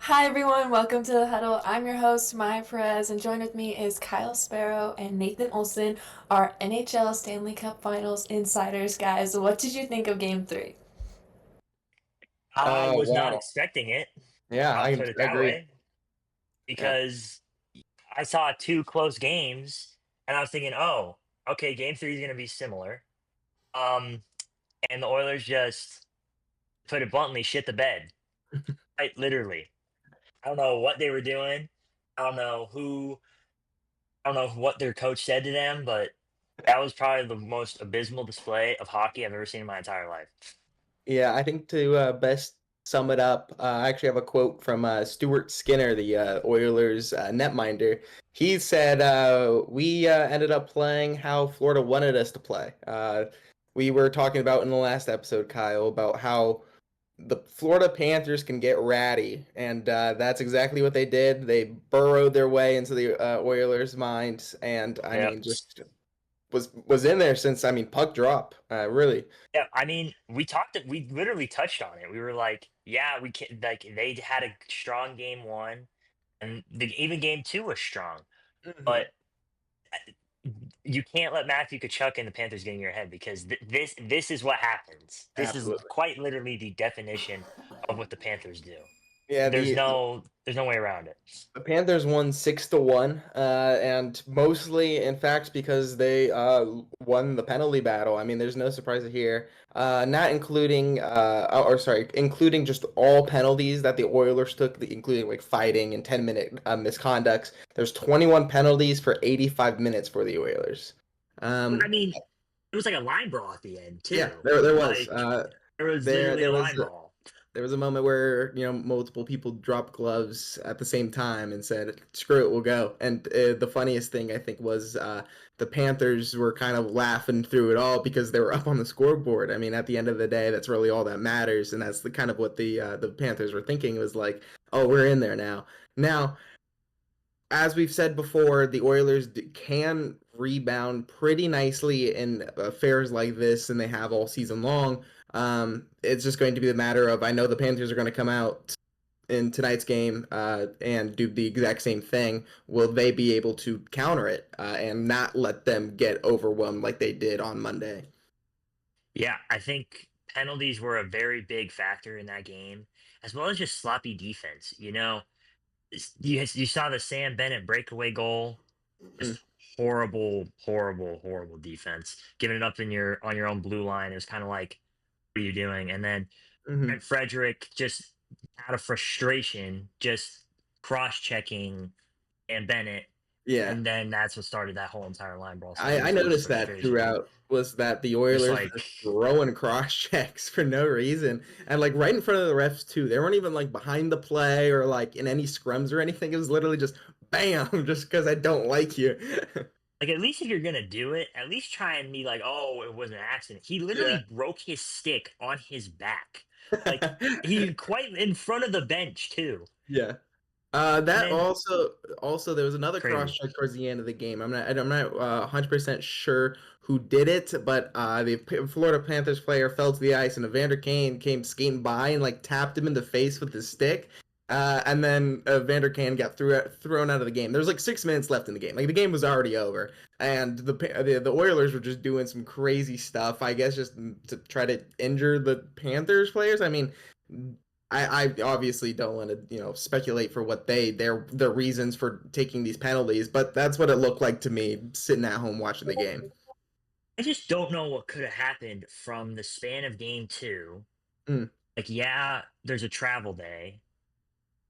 Hi everyone, welcome to the Huddle. I'm your host, Maia Perez, and joined with me is Kyle Sparrow and Nathan Olsen, our NHL Stanley Cup Finals insiders. Guys, what did you think of Game 3? I was not Wow. expecting it. Yeah, I'll I put it I that agree. way Yeah. because I saw two close games and I was thinking, oh, okay, game three is going to be similar. Um, and the Oilers just, put it bluntly, shit the bed. Right, literally. I don't know what they were doing. I don't know who, I don't know what their coach said to them, but that was probably the most abysmal display of hockey I've ever seen in my entire life. Yeah, I think to best sum it up, I actually have a quote from Stuart Skinner, the Oilers netminder. He said, "We ended up playing how Florida wanted us to play." We were talking about in the last episode, Kyle, about how the Florida Panthers can get ratty, and that's exactly what they did. They burrowed their way into the Oilers' minds, and I Yeah. mean, just was in there since puck drop. Really. Yeah, I mean, we literally touched on it. We were like, yeah, we can like they had a strong game one, and even game two was strong. Mhm. But you can't let Matthew Kachuk and the Panthers get in your head because this is what happens. This is Absolutely. quite literally the definition of what the Panthers do. Yeah, There's no way around it. the Panthers won 6-1, and mostly, in fact, because they won the penalty battle. I mean, there's no surprise here. Not including, or sorry, including just all penalties that the Oilers took, including like fighting and 10-minute misconducts. There's 21 penalties for 85 minutes for the Oilers. But I Um, mean, it was like a line brawl at the end yeah, too. there was. Like there was There literally there a was line brawl. there was a moment where multiple people dropped gloves at the same time and said, "Screw it, we'll go." And the funniest thing I think was the Panthers were kind of laughing through it all because they were up on the scoreboard. I mean, at the end of the day, that's really all that matters, and that's the kind of what the Panthers were thinking. It was like, "Oh, we're in there now." Now, as we've said before, the Oilers can rebound pretty nicely in affairs like this, and they have all season long. It's just going to be a matter of I know the Panthers are going to come out in tonight's game and do the exact same thing. Will they be able to counter it and not let them get overwhelmed like they did on Monday? Yeah, I think penalties were a very big factor in that game, as well as just sloppy defense. You saw the Sam Bennett breakaway goal, Mm, just horrible, horrible, horrible defense. Giving it up in your on your own blue line, it was kind of like, what are you doing? And then hmm Trent Frederick just out of frustration, just cross checking and Bennett, Yeah. and then that's what started that whole entire line brawl I sequence was noticed that frustration. throughout was that the Just Oilers were like just throwing cross checks for no reason and like right in front of the refs too. They weren't even like behind the play or like in any scrums or anything. It was literally just bam, just because I don't like you. Like, at least if you're gonna do it, at least try and be like, "Oh, it was an accident." He literally Yeah. broke his stick on his back, like he quite in front of the bench too. Yeah. And That then also there was another cross crazy. check towards the end of the game. I'm not 100% sure who did it, but the Florida Panthers player fell to the ice and Evander Kane came skating by and like tapped him in the face with his stick. And then Evander Kane got thrown out of the game. There was like 6 minutes left in the game. Like the game was already over, and the Oilers were just doing some crazy stuff. I guess just to try to injure the Panthers players. I mean, I obviously don't want to speculate for what their reasons for taking these penalties, but that's what it looked like to me sitting at home watching the game. I just don't know what could have happened from the span of game two. Mm, Like, yeah, there's a travel day,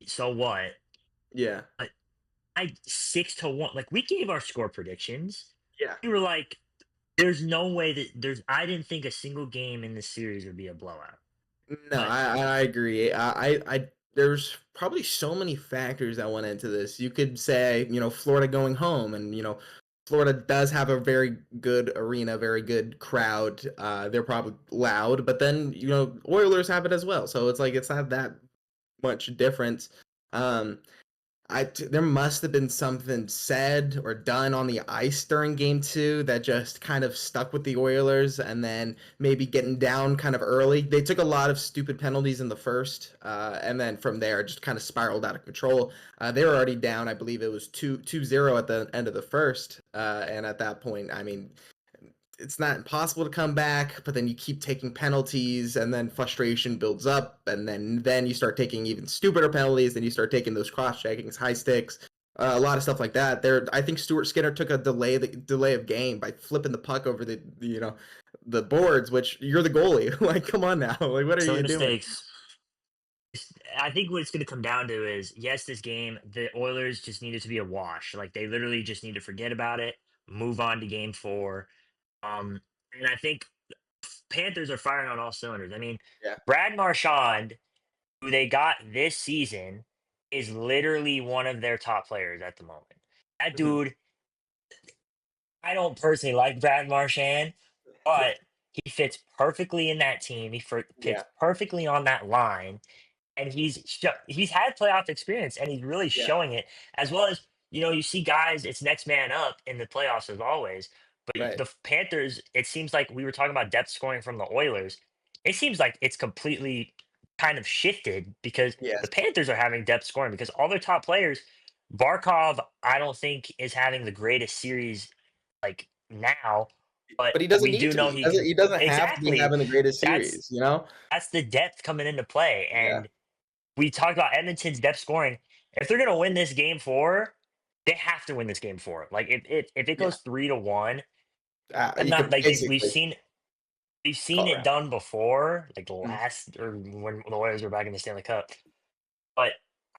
so what? yeah, But I 6-1. Like, we gave our score predictions. yeah. We were like, "There's no way that there's." I didn't think a single game in this series would be a blowout, No, but I agree. There's probably so many factors that went into this. You could say Florida going home, and Florida does have a very good arena, very good crowd. They're probably loud, but then Oilers have it as well, so it's like it's not that much difference. Um, There must have been something said or done on the ice during game two that just kind of stuck with the Oilers, and then maybe getting down kind of early. They took a lot of stupid penalties in the first, and then from there just kind of spiraled out of control. They were already down, I believe it was 2-0 at the end of the first, and at that point, I mean, it's not impossible to come back, but then you keep taking penalties, and then frustration builds up, and then you start taking even stupider penalties. Then you start taking those cross checkings, high sticks, a lot of stuff like that. I think Stuart Skinner took a delay of game by flipping the puck over the boards, which you're the goalie. Like, come on now, like what are Silly you doing? mistakes. I think what it's going to come down to is yes, this game, the Oilers just needed to be a wash. Like they literally just need to forget about it, move on to game four. And I think Panthers are firing on all cylinders. I mean, Yeah. Brad Marchand, who they got this season, is literally one of their top players at the moment. That Mhm. dude, I don't personally like Brad Marchand, but he fits perfectly in that team. Fits Yeah, perfectly on that line, and he's had playoff experience, and he's really yeah, showing it. As well as you see guys, it's next man up in the playoffs as always. But right. the Panthers, it seems like we were talking about depth scoring from the Oilers. It seems like it's completely kind of shifted because the Yes, Panthers are having depth scoring because all their top players, Barkov, I don't think is having the greatest series like now, but but he doesn't we need do to know be. he can He doesn't have to be exactly. having the greatest That's series, you know? that's the depth coming into play, Yeah. and we talked about Edmonton's depth scoring. If they're gonna win this game four, they have to win this game four. Like if it Yeah. goes 3-1, I'm You not could like basically we've seen call it it around. done before, like the Mm. last or when the Warriors were back in the Stanley Cup. But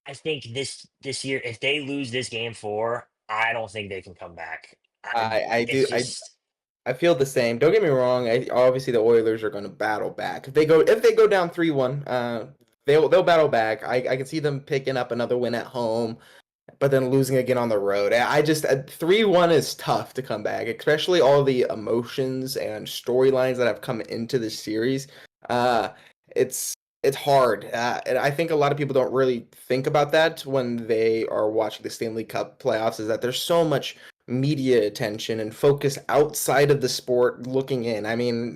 I think this year, if they lose this game four, I don't think they can come back. I It's do just I feel the same. Don't get me wrong. Obviously the Oilers are going to battle back. If they go down 3-1, they'll battle back. I can see them picking up another win at home, but then losing again on the road. I just 3-1 is tough to come back, especially all the emotions and storylines that have come into this series. Uh, it's hard, and I think a lot of people don't really think about that when they are watching the Stanley Cup playoffs. Is that there's so much media attention and focus outside of the sport looking in. I mean,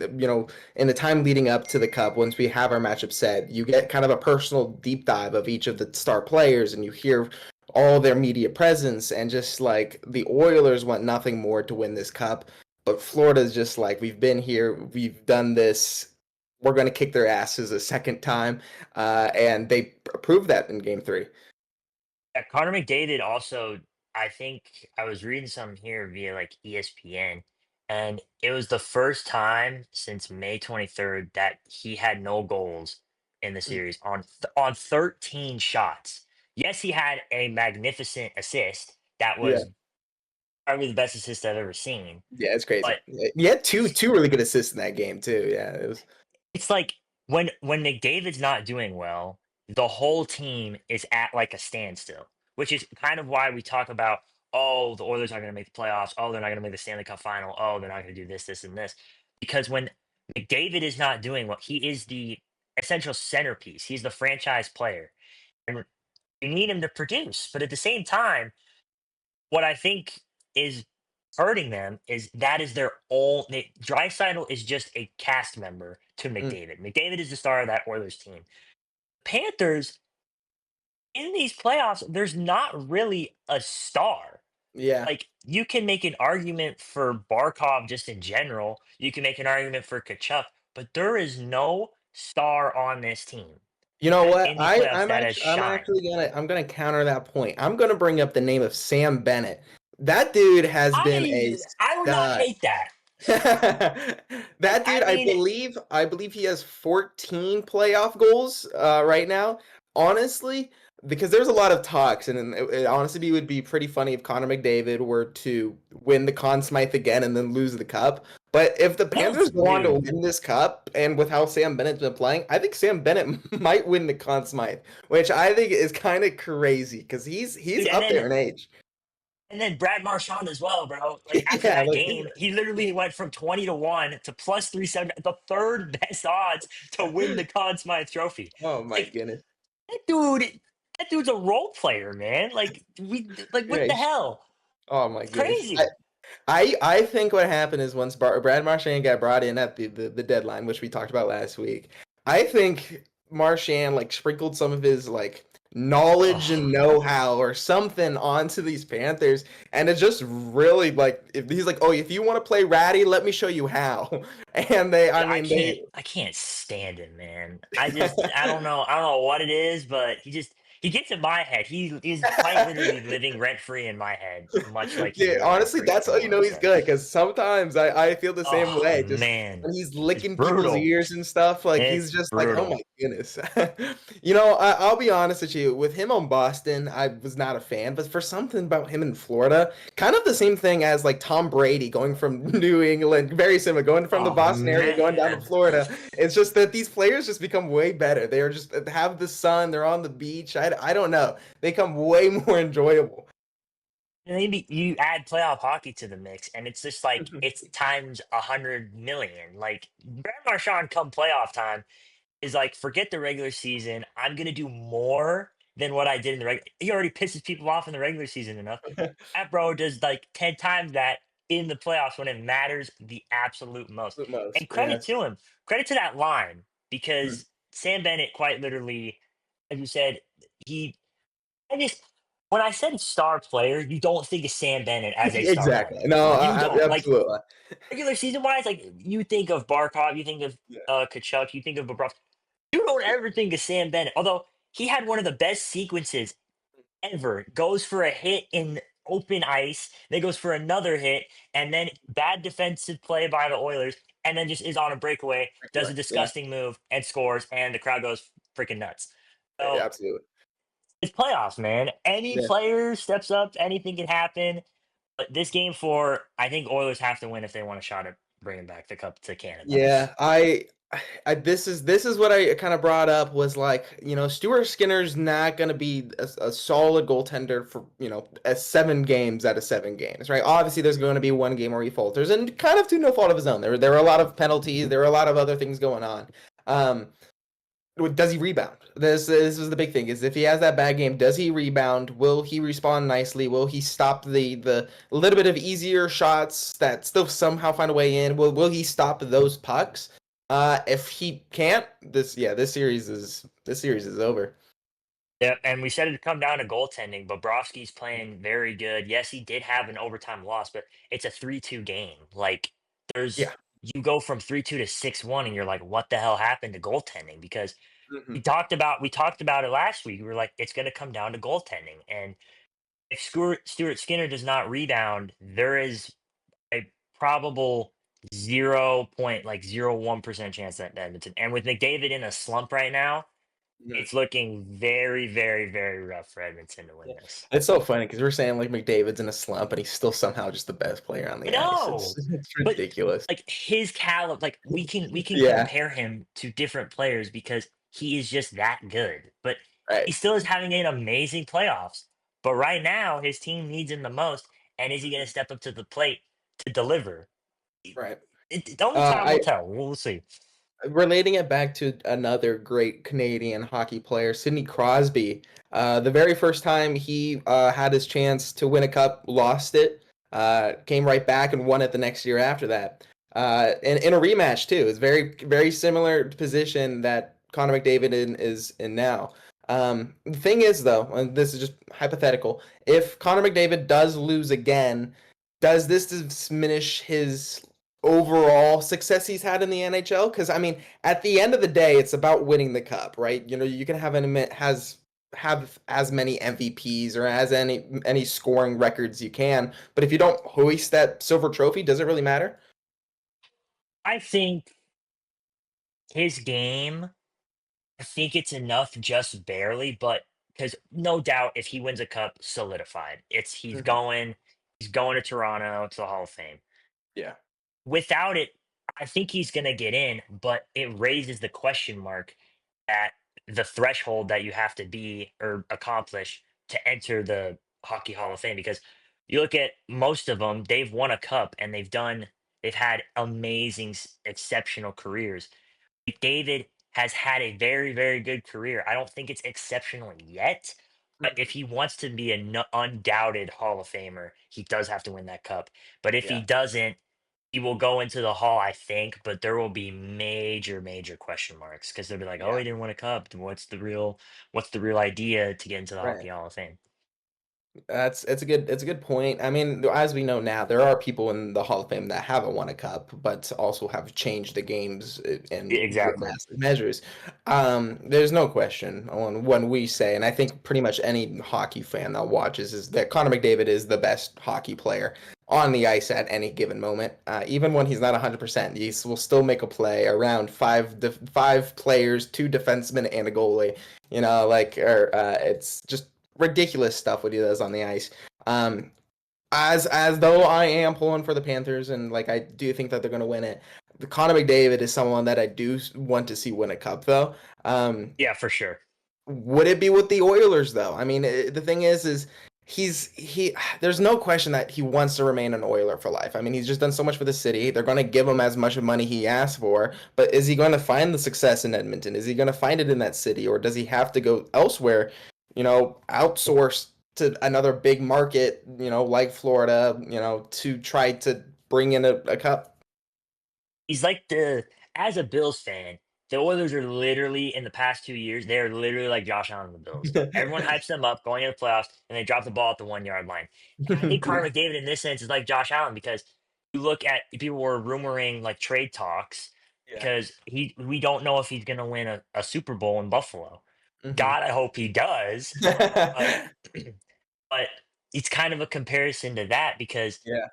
in the time leading up to the cup, once we have our matchup set, you get kind of a personal deep dive of each of the star players, and you hear all their media presence, and just like the Oilers want nothing more to win this cup, but Florida's just like, we've been here, we've done this, we're going to kick their asses a second time, and they proved that in game three. yeah, Connor McDavid also, I think I was reading something here via like ESPN, and it was the first time since May 23rd that he had no goals in the series on 13 shots. Yes, he had a magnificent assist that Yeah. was probably the best assist I've ever seen, Yeah, it's crazy. but He had two really good assists in that game too. Yeah, it was. it's like when McDavid's not doing well, the whole team is at like a standstill, which is kind of why we talk about, oh, the Oilers aren't going to make the playoffs. Oh, they're not going to make the Stanley Cup final. Oh, they're not going to do this, this, and this. Because when McDavid is not doing well, he is the essential centerpiece. He's the franchise player, and you need him to produce. But at the same time, what I think is hurting them is that is their only. Draisaitl is just a cast member to Mm, McDavid. McDavid is the star of that Oilers team. Panthers in these playoffs, there's not really a star. yeah. Like you can make an argument for Barkov just in general. You can make an argument for Kachuk, but there is no star on this team You know what? in these playoffs I'm that has actually shined. I'm gonna counter that point. I'm gonna bring up the name of Sam Bennett. That dude has been a I would not stud. hate that. That dude, I mean, I believe he has 14 playoff goals right now. Honestly, because there's a lot of talks, and it honestly would be pretty funny if Connor McDavid were to win the Conn Smythe again and then lose the cup. But if the I don't, Panthers go on to dude. win this cup, and with how Sam Bennett's been playing, I think Sam Bennett might win the Conn Smythe, which I think is kind of crazy because he's Dude, up there in age. and then Brad Marchand as well, bro. Like after Yeah, that like game, he literally went from 20-1 to plus 370, the third best odds to win the Conn Smythe Trophy. oh my Like goodness. that dude, That dude's a role player, man. Like what Yeah. the hell? Oh my It's goodness. crazy. I think what happened is once Brad Marchand got brought in at the deadline, which we talked about last week, I think Marchand like sprinkled some of his like knowledge Oh, and know-how or something onto these Panthers, and it just really like if he's like, oh, if you want to play ratty, let me show you how. And dude, they I can't stand him, man. I don't know. I don't know what it is, but he gets in my head. He is quite literally living rent free in my head, much like he Yeah, did for honestly, that's how freaking you know he's Olsen. good. Because sometimes I feel the same Oh way. Just man, when he's it's licking people's brutal. ears and stuff, like he's It's just like, oh my brutal. goodness. I'll be honest with you. With him on Boston, I was not a fan, but for something about him in Florida, kind of the same thing as like Tom Brady going from New England, very similar, going from the Oh Boston area, going down to man. Florida. It's just that these players just become way better. They are just have the sun, they're on the beach. I don't know. They become way more enjoyable. Maybe you add playoff hockey to the mix, and it's just like it's times 100 million. Like Brad Marchand come playoff time is like, forget the regular season. I'm gonna do more than what I did in the regular. He already pisses people off in the regular season enough. That bro does like 10 times that in the playoffs when it matters the absolute most. The most, And credit yes. to him, credit to that line Mhm. because Sam Bennett quite literally, as you said, he. I just when I said star player, you don't think of Sam Bennett as a star Exactly. player. No, You don't like absolutely. regular season wise. Like you think of Barkov, you think of Yeah. Kachuk, you think of Bobrovsky. You don't ever think of Sam Bennett, although he had one of the best sequences ever. Goes for a hit in open ice, then goes for another hit, and then bad defensive play by the Oilers, and then just is on a breakaway, does a Right. Yeah. disgusting move, and scores, and the crowd goes freaking nuts. Yeah, So absolutely. it's playoffs, man. Any Yeah. player steps up, anything can happen. But this game four, I think Oilers have to win if they want a shot at bringing back the cup to Canada. Yeah, this is what I kind of brought up was like, Stuart Skinner's not going to be a solid goaltender for, as 7 games out of 7 games, right? Obviously, there's going to be one game where he falters, and kind of to no fault of his own. There were a lot of penalties, there were a lot of other things going on. Um, Does he rebound? This is the big thing. Is if he has that bad game, does he rebound? Will he respond nicely? Will he stop the little bit of easier shots that still somehow find a way in? Will he stop those pucks? If he can't, this series is over. Yeah, and we said it'd come down to goaltending. Bobrovsky's playing very good. Yes, he did have an overtime loss, but it's a 3-2 game. Like there's Yeah. you go from 3-2 to 6-1, and you're like, what the hell happened to goaltending? Because Hmm. we talked about it last week. We were like, it's gonna come down to goaltending. And if Stuart Skinner does not rebound, there is a probable 0.01% chance that Edmonton. And with McDavid in a slump right now, it's looking very, very, very rough for Edmonton to win Yeah. this. It's so funny because we're saying like McDavid's in a slump, and he's still somehow just the best player on I the ice. It's know, it's but ridiculous. like his caliber, like we can Yeah. compare him to different players because he is just that good. But he Right. still is having an amazing playoffs. But right now, his team needs him the most, and is he going to step up to the plate to deliver? Right. Only time will I tell. We'll see. Relating it back to another great Canadian hockey player, Sidney Crosby. The very first time he had his chance to win a cup, lost it. Came right back and won it the next year after that. And in a rematch too. It's very very similar position that Connor McDavid is in now. The thing is though, and this is just hypothetical, if Connor McDavid does lose again, does this diminish his overall success he's had in the NHL? Because I mean, at the end of the day, it's about winning the cup, right? You can have as many MVPs or as any scoring records you can, but if you don't hoist that silver trophy, does it really matter? I think his game. I think it's enough just barely, but because no doubt if he wins a cup, solidified. It's Mhm. he's going to Toronto to the Hall of Fame. Yeah. Without it, I think he's gonna get in, but it raises the question mark at the threshold that you have to be or accomplish to enter the Hockey Hall of Fame. Because you look at most of them, they've won a cup and they've had amazing, exceptional careers. David has had a very, very good career. I don't think it's exceptional yet, but if Mhm. he wants to be an undoubted Hall of Famer, he does have to win that cup. But if he Yeah. doesn't, he will go into the Hall, I think, but there will be major, major question marks because they'll be like, "Oh, Yeah. he didn't win a cup. What's the real idea to get into the Right. Hockey Hall of Fame?" It's a good point. I mean, as we know now, there are people in the Hall of Fame that haven't won a cup, but also have changed the games in Exactly. dramatic measures. There's no question on when we say, and I think pretty much any hockey fan that watches is that Connor McDavid is the best hockey player on the ice at any given moment. Even when he's not 100%, he will still make a play around five players, two defensemen, and a goalie. It's just ridiculous stuff what he does on the ice. Um, as though I am pulling for the Panthers and like I do think that they're going to win it. The Connor McDavid is someone that I do want to see win a cup though. Yeah, for sure. Would it be with the Oilers though? I mean, the thing is he there's no question that he wants to remain an Oiler for life. I mean, he's just done so much for the city. They're going to give him as much money he asked for, but is he going to find the success in Edmonton? Is he going to find it in that city or does he have to go elsewhere, outsource to another big market, like Florida, to try to bring in a cup? He's like as a Bills fan, the Oilers are literally in the past 2 years, they're literally like Josh Allen and the Bills. Everyone hypes them up going into the playoffs, and they drop the ball at the 1 yard line. And I think Connor Yeah. McDavid in this sense is like Josh Allen because you look at people were rumoring like trade talks Yeah. because we don't know if he's gonna win a Super Bowl in Buffalo. Hmm. God, I hope he does. But but it's kind of a comparison to that because Yeah.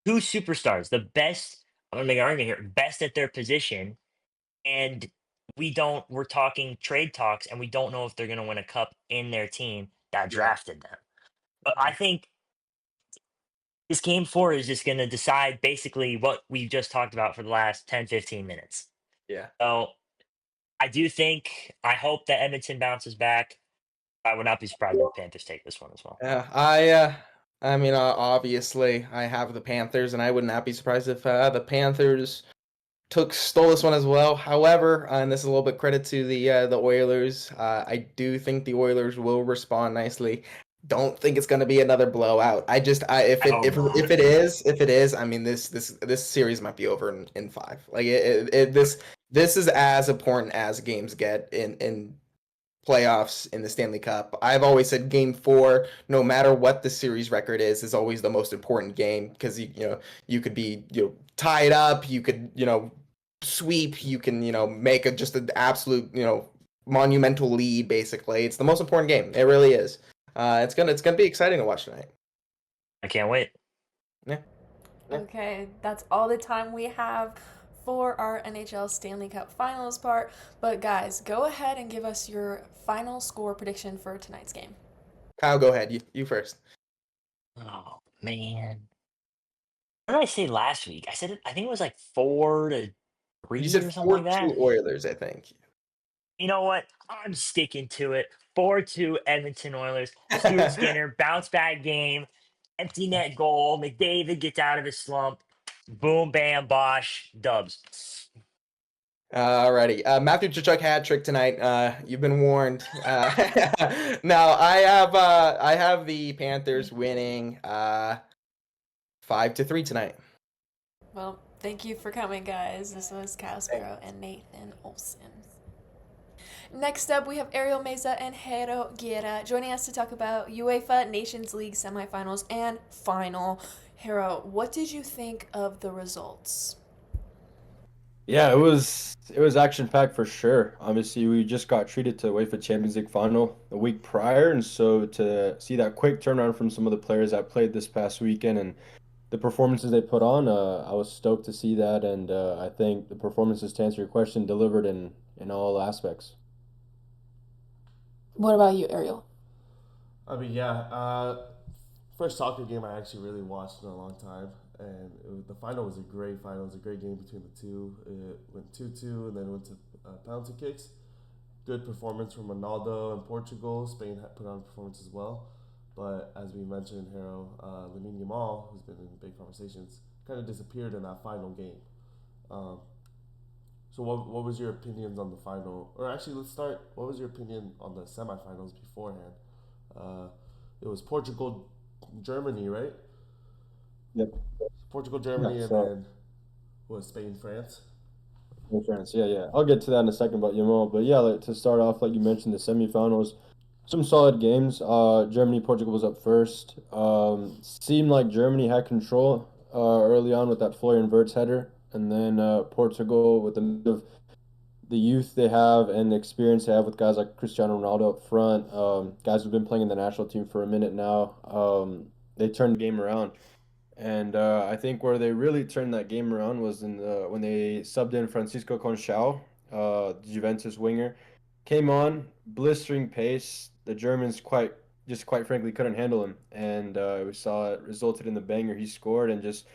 two superstars, the best, I'm gonna make an argument here, best at their position, and we're talking trade talks, and we don't know if they're gonna win a cup in their team that Yeah. drafted them. But I think this game four is just gonna decide basically what we just talked about for the last 10, 15 minutes. Yeah. So I hope that Edmonton bounces back. I would not be surprised if the Panthers take this one as well. Yeah, I mean, obviously, I have the Panthers, and I would not be surprised if the Panthers stole this one as well. However, and this is a little bit credit to the Oilers. I do think the Oilers will respond nicely. Don't think it's going to be another blowout. I hope not. If it is, I mean this series might be over in five. Like this is as important as games get in playoffs in the Stanley Cup. I've always said game 4, no matter what the series record is always the most important game because you could be tied up, you could sweep, you can make just an absolute monumental lead. Basically, it's the most important game. It really is. It's gonna be exciting to watch tonight. I can't wait. Yeah. Yeah. Okay, that's all the time we have for our NHL Stanley Cup Finals part. But guys, go ahead and give us your final score prediction for tonight's game. Kyle, go ahead. You first. Oh man. What did I say last week? I think it was like 4-3 You said or something like 4-2 that. Oilers, I think. You know what? I'm sticking to it. 4-2 Edmonton Oilers. Stuart Skinner, bounce back game, empty net goal. McDavid gets out of his slump. Boom, bam, bosh, dubs. Alrighty. Matthew Tkachuk hat trick tonight. You've been warned. Now I have the Panthers winning 5-3 tonight. Well, thank you for coming, guys. This was Kyle Sparrow and Nathan Olsen. Next up, we have Ariel Meza and Jero Guerra joining us to talk about UEFA Nations League semifinals and final. Jero, what did you think of the results? Yeah, it was action packed for sure. Obviously, we just got treated to UEFA Champions League final a week prior, and so to see that quick turnaround from some of the players that played this past weekend and the performances they put on, I was stoked to see that, and I think the performances, to answer your question, delivered in all aspects. What about you, Ariel? I mean, yeah. First soccer game I actually really watched in a long time, and the final was a great final. It was a great game between the two. It went 2-2, and then went to penalty kicks. Good performance from Ronaldo in Portugal. Spain put on a performance as well, but as we mentioned, Hero, Lamine Yamal, who's been in big conversations, kind of disappeared in that final game. Um, So what was your opinions on the final? Or actually, let's start. What was your opinion on the semifinals beforehand? Uh, it was Portugal, Germany, right? Yep. Portugal, Yeah. Germany, and So then was Spain, France. in France, yeah. I'll get to that in a second about Yamal, but yeah, like, to start off, like you mentioned, the semifinals, some solid games. Germany, Portugal was up first. Seemed like Germany had control early on with that Florian Wirtz header, and then Portugal with the youth they have and the experience they have with guys like Cristiano Ronaldo up front, guys who've been playing in the national team for a minute now. They turned the game around. And I think where they really turned that game around was when they subbed in Francisco Conchao, Juventus winger, came on blistering pace. The Germans quite frankly couldn't handle him, and we saw it resulted in the banger he scored and just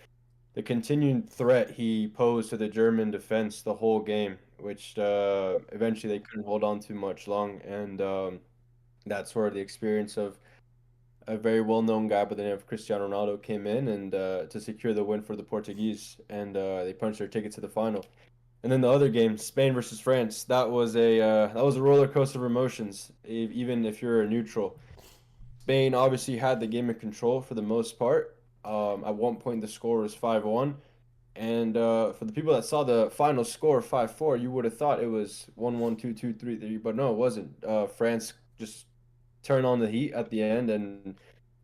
the continued threat he posed to the German defense the whole game, which eventually they couldn't hold on to much long, and that's where the experience of a very well-known guy by the name of Cristiano Ronaldo came in and to secure the win for the Portuguese, and they punched their ticket to the final. And then the other game, Spain versus France, that was a roller coaster of emotions. Even if you're a neutral, Spain obviously had the game in control for the most part. At one point, the score was 5-1, and for the people that saw the final score 5-4, you would have thought it was 1-1, 2-2, 3-3, but no, it wasn't. France just turned on the heat at the end and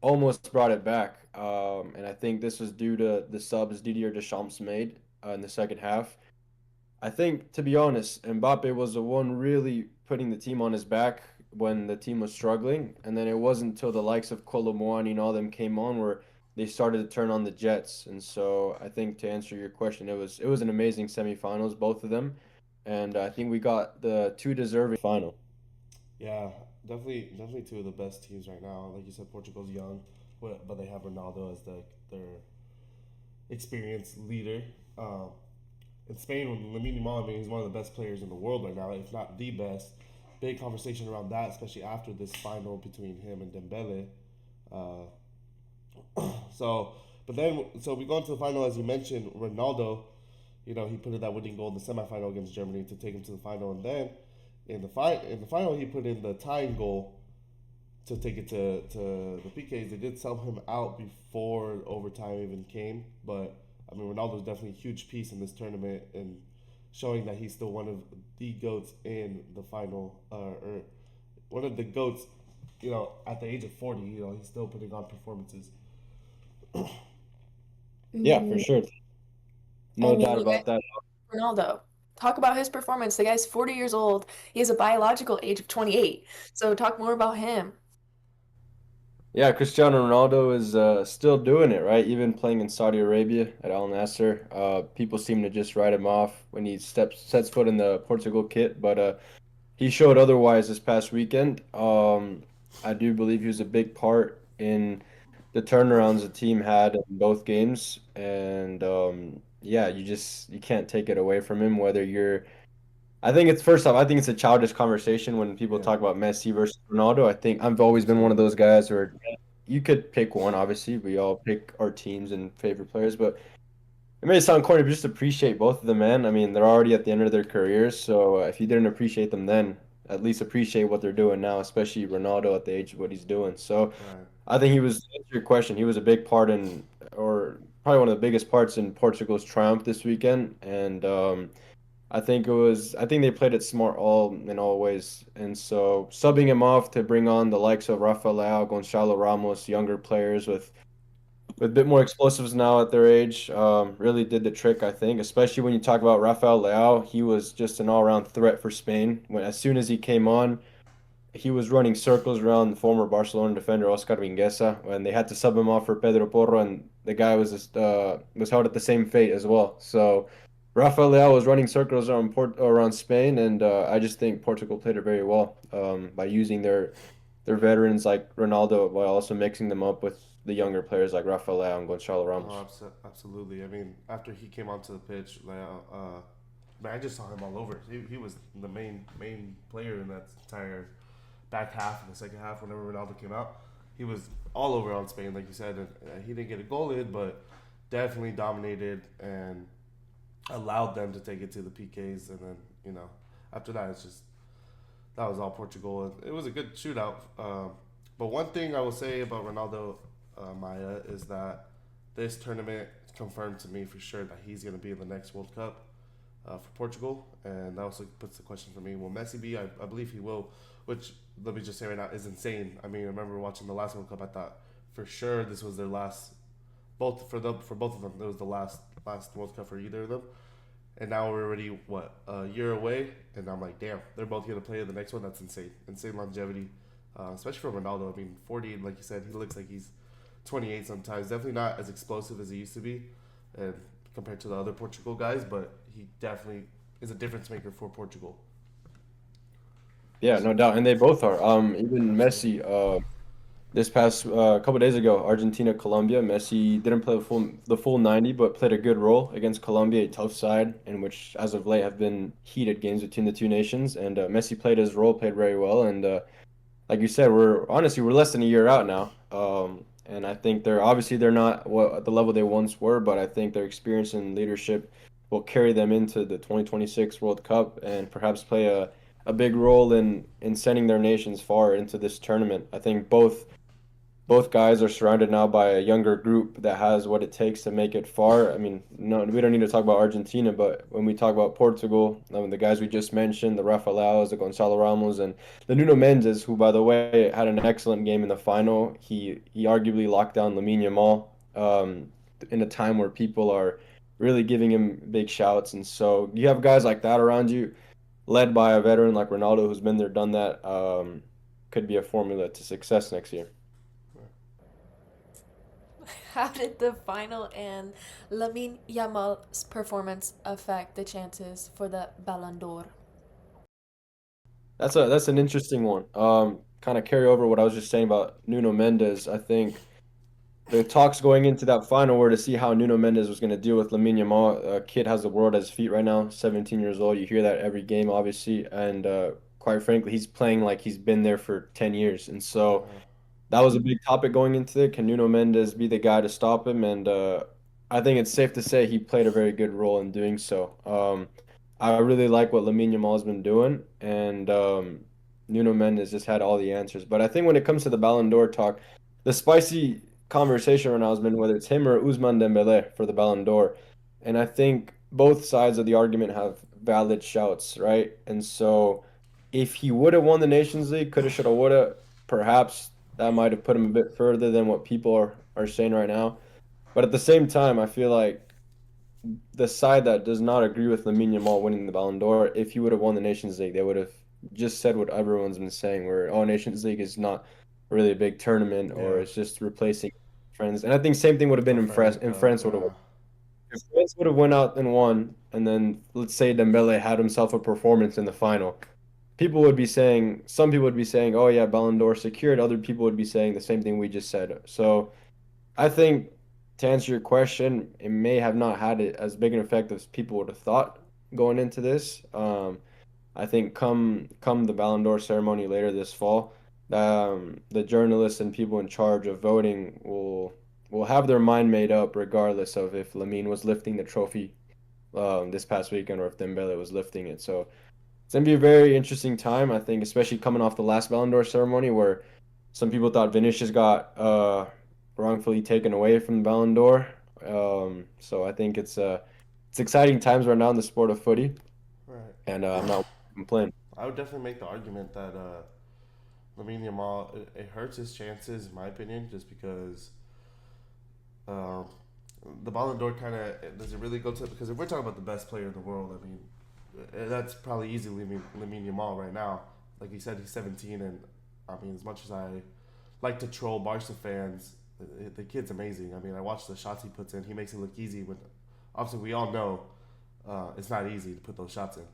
almost brought it back. And I think this was due to the subs Didier Deschamps made in the second half. I think, to be honest, Mbappe was the one really putting the team on his back when the team was struggling. And then it wasn't until the likes of Colomboani and all them came on where they started to turn on the Jets. And so I think to answer your question, it was an amazing semifinals, both of them. And I think we got the two deserving final. Yeah, definitely two of the best teams right now. Like you said, Portugal's young, but they have Ronaldo as their experienced leader. Um, in Spain, Lamine Yamal, I mean, he's one of the best players in the world right now, if not the best. Big conversation around that, especially after this final between him and Dembele. Uh, so, so we go into the final, as you mentioned, Ronaldo. He put in that winning goal in the semifinal against Germany to take him to the final, and then in the final he put in the tying goal to take it to the PKs. They did sub him out before overtime even came, but I mean Ronaldo's definitely a huge piece in this tournament and showing that he's still one of the goats in the final, or one of the goats. At the age of 40, he's still putting on performances. Yeah, for sure. No doubt about that. Ronaldo. Talk about his performance. The guy's 40 years old. He has a biological age of 28. So talk more about him. Yeah, Cristiano Ronaldo is still doing it, right? Even playing in Saudi Arabia at Al Nassr. People seem to just write him off when he sets foot in the Portugal kit, but he showed otherwise this past weekend. I do believe he was a big part in the turnarounds the team had in both games, and yeah, you can't take it away from him. Whether you're, I think it's first off, I think it's a childish conversation when people Yeah, talk about Messi versus Ronaldo. I think I've always been one of absolutely. those guys where you could pick one. Obviously, we all pick our teams and favorite players, but it may sound corny, but just appreciate both of them, man. I mean, they're already at the end of their careers, so if you didn't appreciate them then, at least appreciate what they're doing now, especially Ronaldo at the age of what he's doing. So Right. I think to answer your question, he was a big part in, or probably one of the biggest parts in Portugal's triumph this weekend, and I think they played it smart all in all ways, and so subbing him off to bring on the likes of Rafael Leao, Gonçalo Ramos, younger players with a bit more explosives now at their age, really did the trick, I think. Especially when you talk about Rafael Leao, he was just an all-around threat for Spain. As soon as he came on, he was running circles around the former Barcelona defender Oscar Mingueza, and they had to sub him off for Pedro Porro, and the guy was held at the same fate as well. So Rafael Leao was running circles around Spain, and I just think Portugal played it very well by using their veterans like Ronaldo while also mixing them up with the younger players like Rafael Leao and Gonçalo Oh, Ramos. absolutely. I mean, after he came onto the pitch, like, man, I just saw him all over. He was the main player in that entire back half and the second half. Whenever Ronaldo came out, he was all over on Spain, like you said. And he didn't get a goal in, but definitely dominated. And allowed them to take it to the PKs, and then after that that was all Portugal. It was a good shootout. But one thing I will say about Ronaldo, Maya, is that this tournament confirmed to me for sure that he's going to be in the next World Cup for Portugal, and that also puts the question for me: will Messi be? I believe he will, which let me just say right now is insane. I mean, I remember watching the last World Cup. I thought for sure this was their last, both for both of them. It was the last World Cup for either of them. And now we're already a year away, and I'm like, damn, they're both gonna play in the next one. That's insane longevity, especially for Ronaldo. I mean, 40, like you said, he looks like he's 28 sometimes. Definitely not as explosive as he used to be, and compared to the other Portugal guys, but he definitely is a difference maker for Portugal. Yeah, no doubt, and they both are. Even Messi. This past couple days ago, Argentina, Colombia. Messi didn't play the full 90, but played a good role against Colombia, a tough side, in which as of late have been heated games between the two nations. And Messi played his role, played very well. And like you said, we're less than a year out now. And I think they're not at the level they once were, but I think their experience and leadership will carry them into the 2026 World Cup and perhaps play a big role in sending their nations far into this tournament. I think both guys are surrounded now by a younger group that has what it takes to make it far. I mean, no, we don't need to talk about Argentina, but when we talk about Portugal, I mean, the guys we just mentioned, the Rafaelaos, the Gonzalo Ramos, and the Nuno Mendes, who, by the way, had an excellent game in the final. He arguably locked down Lamine Yamal in a time where people are really giving him big shouts. And so you have guys like that around you, led by a veteran like Ronaldo, who's been there, done that, could be a formula to success next year. How did the final and Lamine Yamal's performance affect the chances for the Ballon d'Or? That's an interesting one. Kind of carry over what I was just saying about Nuno Mendes. I think the talks going into that final were to see how Nuno Mendes was going to deal with Lamine Yamal. Kid has the world at his feet right now, 17 years old. You hear that every game, obviously, and quite frankly, he's playing like he's been there for 10 years. And so that was a big topic going into it. Can Nuno Mendes be the guy to stop him? And I think it's safe to say he played a very good role in doing so. I really like what Lamine Yamal has been doing, and Nuno Mendes just had all the answers. But I think when it comes to the Ballon d'Or talk, the spicy conversation right now has been whether it's him or Ousmane Dembele for the Ballon d'Or. And I think both sides of the argument have valid shouts, right? And so if he would have won the Nations League, coulda, shoulda, woulda, perhaps that might have put him a bit further than what people are saying right now. But at the same time, I feel like the side that does not agree with Lamine Yamal winning the Ballon d'Or, if he would have won the Nations League, they would have just said what everyone's been saying, where Nations League is not really a big tournament, or Yeah. it's just replacing friends. And I think same thing would have been in France. In France would have if France would have went out and won, and then let's say Dembele had himself a performance in the final, some people would be saying, oh yeah, Ballon d'Or secured. Other people would be saying the same thing we just said. So I think to answer your question, it may have not had as big an effect as people would have thought going into this. I think come the Ballon d'Or ceremony later this fall, the journalists and people in charge of voting will have their mind made up regardless of if Lamine was lifting the trophy this past weekend or if Dembele was lifting it. So it's gonna be a very interesting time, I think, especially coming off the last Ballon d'Or ceremony where some people thought Vinicius got wrongfully taken away from the Ballon d'Or. So I think it's exciting times right now in the sport of footy, Right. and I'm not complaining. I would definitely make the argument that Lamine Yamal it hurts his chances, in my opinion, just because um, the Ballon d'Or kind of does it really go to, because if we're talking about the best player in the world, I mean that's probably easily Lamine Yamal right now. Like he said, he's 17, and I mean as much as I like to troll Barca fans, the kid's amazing. I mean I watch the shots he puts in. He makes it look easy when obviously we all know it's not easy to put those shots in.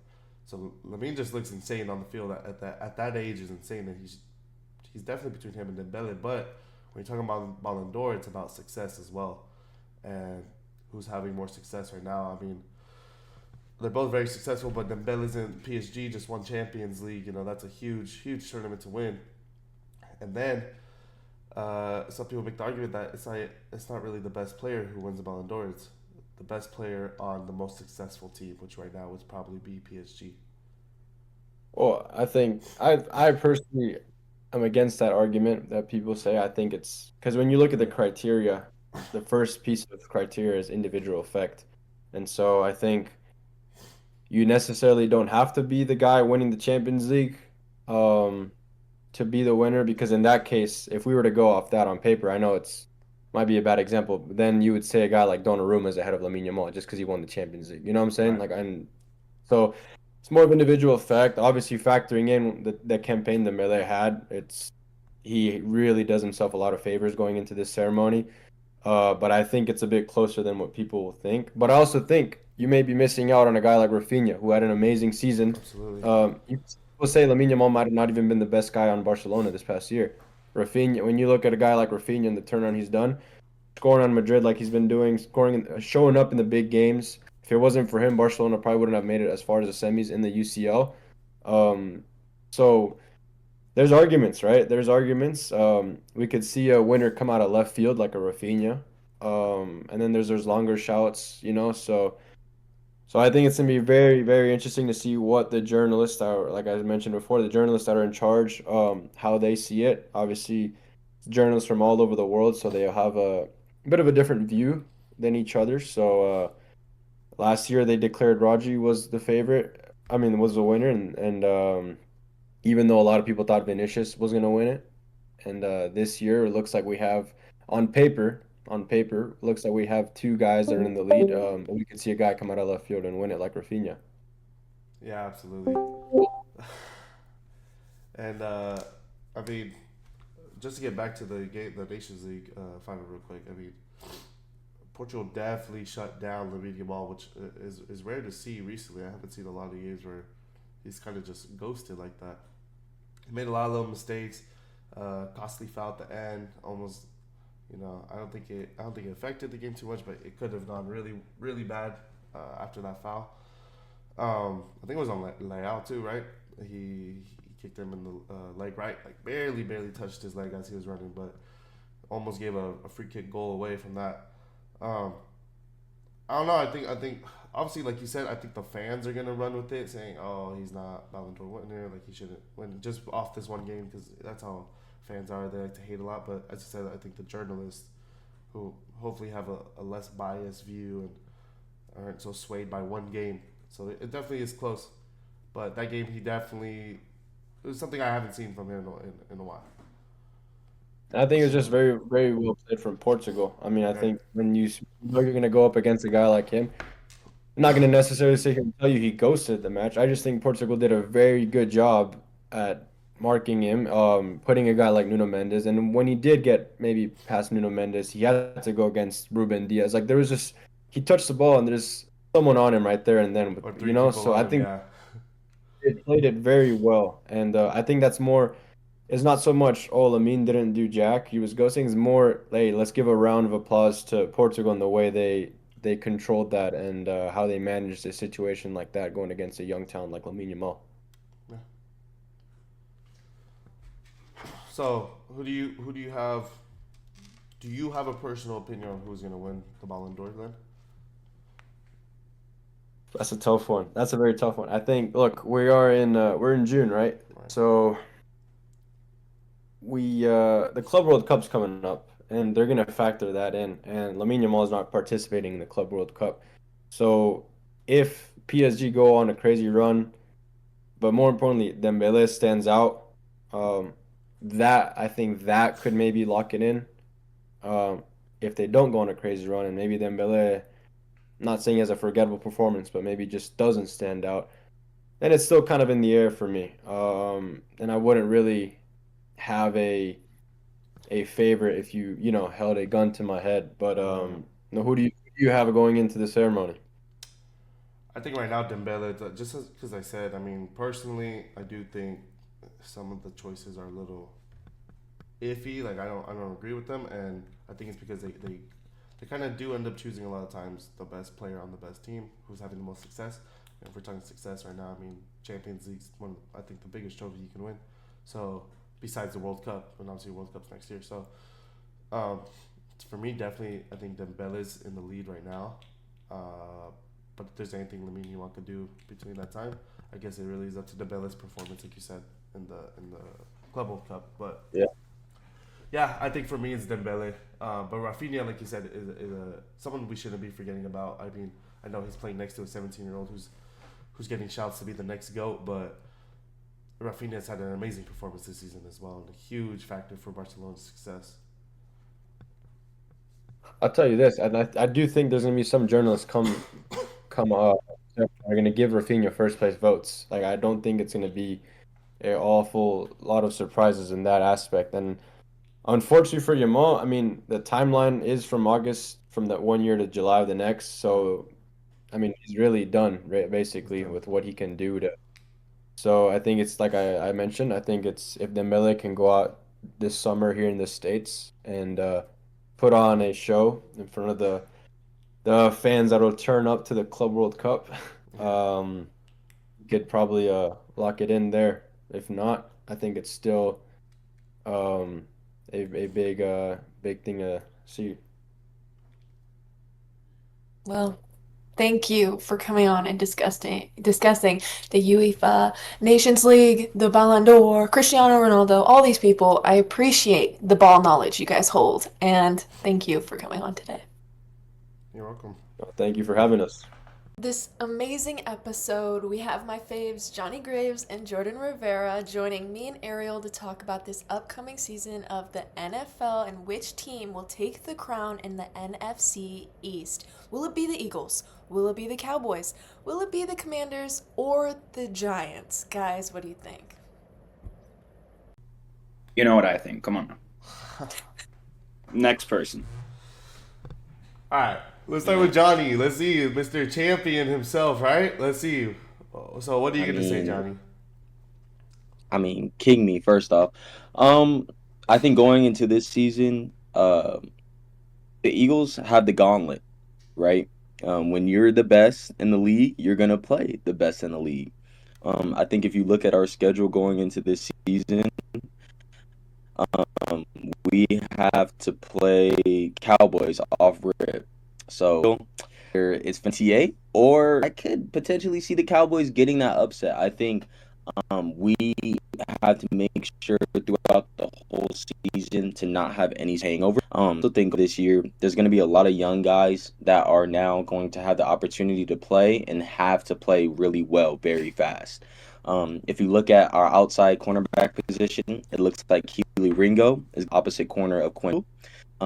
So Lamine just looks insane on the field at that age is insane, and he's definitely between him and Dembele. But when you're talking about Ballon d'Or, it's about success as well, and who's having more success right now. I mean, they're both very successful, but Dembele's in PSG, just won Champions League. You know that's a huge tournament to win. And then some people make the argument that it's not really the best player who wins the Ballon d'Or. It's the best player on the most successful team, which right now would probably be PSG. Well, I think I personally am against that argument that people say. I think it's because when you look at the criteria, the first piece of criteria is individual effect. And so I think you necessarily don't have to be the guy winning the Champions League um, to be the winner, because in that case, if we were to go off that on paper, I know it's might be a bad example, but then you would say a guy like Donnarumma is ahead of Lamine Yamal just because he won the Champions League. You know what I'm saying? Right. So it's more of individual effect. Obviously, factoring in the campaign that Mele had, he really does himself a lot of favors going into this ceremony. But I think it's a bit closer than what people will think. But I also think you may be missing out on a guy like Rafinha, who had an amazing season. Absolutely. People say Lamine Yamal might have not even been the best guy on Barcelona this past year. Rafinha, when you look at a guy like Rafinha and the turnaround he's done, scoring on Madrid like he's been doing, showing up in the big games. If it wasn't for him, Barcelona probably wouldn't have made it as far as the semis in the UCL. Um, so there's arguments, right? There's arguments. We could see a winner come out of left field like a Rafinha. And then there's longer shouts, so I think it's gonna be very, very interesting to see what the journalists are, like I mentioned before, the journalists that are in charge, how they see it. Obviously, journalists from all over the world, so they have a bit of a different view than each other. So last year they declared Rodri was the favorite. I mean, was the winner, and even though a lot of people thought Vinicius was gonna win it, and this year it looks like we have on paper looks like we have two guys that are in the lead. But we could see a guy come out of left field and win it like Rafinha. Yeah, absolutely. And I mean, just to get back to the Nations League final real quick. I mean, Portugal definitely shut down Lamine Yamal, which is rare to see recently. I haven't seen a lot of games where he's kind of just ghosted like that. He made a lot of little mistakes, costly foul at the end, almost. I don't think it affected the game too much, but it could have gone really, really bad after that foul. I think it was on Leao too, right? He kicked him in the leg, right? Like barely touched his leg as he was running, but almost gave a free kick goal away from that. Um, I don't know. I think obviously, like you said, I think the fans are gonna run with it, saying, "Oh, he's not Ballon d'Or winner. Like he shouldn't win just off this one game," because that's how fans are. They like to hate a lot. But as you said, I think the journalists, who hopefully have a less biased view and aren't so swayed by one game, so it definitely is close. But that game, it was something I haven't seen from him in a while. I think it's just very, very well played from Portugal. I mean, I Right. think when you know you're going to go up against a guy like him, I'm not going to necessarily sit here and tell you he ghosted the match. I just think Portugal did a very good job at marking him, putting a guy like Nuno Mendes. And when he did get maybe past Nuno Mendes, he had to go against Ruben Diaz. Like there was just, he touched the ball and there's someone on him right there and then, Or three people so on I him, think yeah. it played it very well. And I think that's more. It's not so much, oh, Lamine didn't do jack. He was ghosting. It's more, hey, let's give a round of applause to Portugal and the way they controlled that and how they managed a situation like that going against a young talent like Lamine Yamal. Yeah. So who do you have? Do you have a personal opinion on who's gonna win the Ballon d'Or then? That's a tough one. That's a very tough one. I think, look, we're in June, right? Right. So the Club World Cup's coming up, and they're gonna factor that in. And Lamine Yamal is not participating in the Club World Cup. So if PSG go on a crazy run, but more importantly, Dembele stands out, um, that I think that could maybe lock it in. Um, if they don't go on a crazy run, and maybe Dembele, not saying he has a forgettable performance, but maybe just doesn't stand out, then it's still kind of in the air for me. And I wouldn't really have a favorite if you held a gun to my head. But no, who do you have going into the ceremony? I think right now Dembele, just because I said, I mean, personally, I do think some of the choices are a little iffy. Like I don't agree with them, and I think it's because they kind of do end up choosing a lot of times the best player on the best team who's having the most success. And if we're talking success right now, I mean, Champions League's I think the biggest trophy you can win. So besides the World Cup, and obviously World Cup's next year. So um, for me, definitely, I think Dembele's in the lead right now. But if there's anything Lamine Yamal could do between that time, I guess it really is up to Dembele's performance, like you said, in the Club World Cup. But Yeah. yeah, I think for me it's Dembele. But Rafinha, like you said, is someone we shouldn't be forgetting about. I mean, I know he's playing next to a 17-year-old who's getting shouts to be the next GOAT, but Rafinha's had an amazing performance this season as well, and a huge factor for Barcelona's success. I'll tell you this, and I do think there's gonna be some journalists come are gonna give Rafinha first place votes. Like I don't think it's gonna be an awful lot of surprises in that aspect. And unfortunately for Yamal, I mean the timeline is from August from that 1 year to July of the next. So I mean he's really done basically with what he can do to. So I think it's like I mentioned. I think it's if Dembele can go out this summer here in the States and put on a show in front of the fans that'll turn up to the Club World Cup. You could probably lock it in there. If not, I think it's still um, a big thing to see. Well, thank you for coming on and discussing the UEFA Nations League, the Ballon d'Or, Cristiano Ronaldo, all these people. I appreciate the ball knowledge you guys hold, and thank you for coming on today. You're welcome. Thank you for having us. This amazing episode, we have my faves Johnnie Graves and Jordyn Rivera joining me and Ariel to talk about this upcoming season of the NFL and which team will take the crown in the NFC East. Will it be the Eagles? Will it be the Cowboys? Will it be the Commanders or the Giants? Guys, what do you think? You know what I think. Come on. Next person. All right, let's start with Johnny. Let's see, Mr. Champion himself, right? Let's see. So, what are you going to say, Johnny? I mean, king me first off. I think going into this season, the Eagles have the gauntlet, right? When you're the best in the league, you're gonna play the best in the league. I think if you look at our schedule going into this season, um, we have to play Cowboys off rip. So it's FNTA, or I could potentially see the Cowboys getting that upset. I think we have to make sure throughout the whole season to not have any hangover. I also think this year there's going to be a lot of young guys that are now going to have the opportunity to play and have to play really well very fast. If you look at our outside cornerback position, it looks like Keely Ringo is opposite corner of Quinn.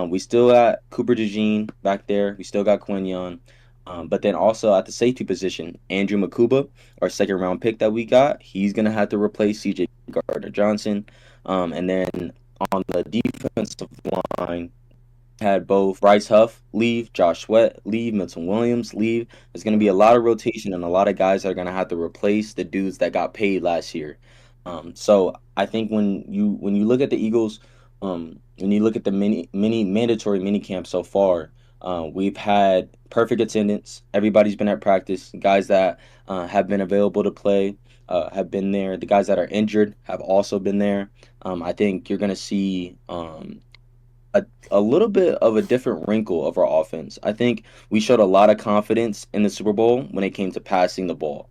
We still got Cooper DeJean back there. We still got Quinion. But then also at the safety position, Andrew Makuba, our second round pick that we got, he's going to have to replace CJ Gardner-Johnson. And then on the defensive line, had both Bryce Huff leave, Josh Sweat leave, Milton Williams leave. There's going to be a lot of rotation and a lot of guys that are going to have to replace the dudes that got paid last year. So I think when you look at the Eagles, when you look at the mandatory mini camp so far, we've had perfect attendance. Everybody's been at practice. Guys that have been available to play have been there. The guys that are injured have also been there. I think you're going to see a little bit of a different wrinkle of our offense. I think we showed a lot of confidence in the Super Bowl when it came to passing the ball.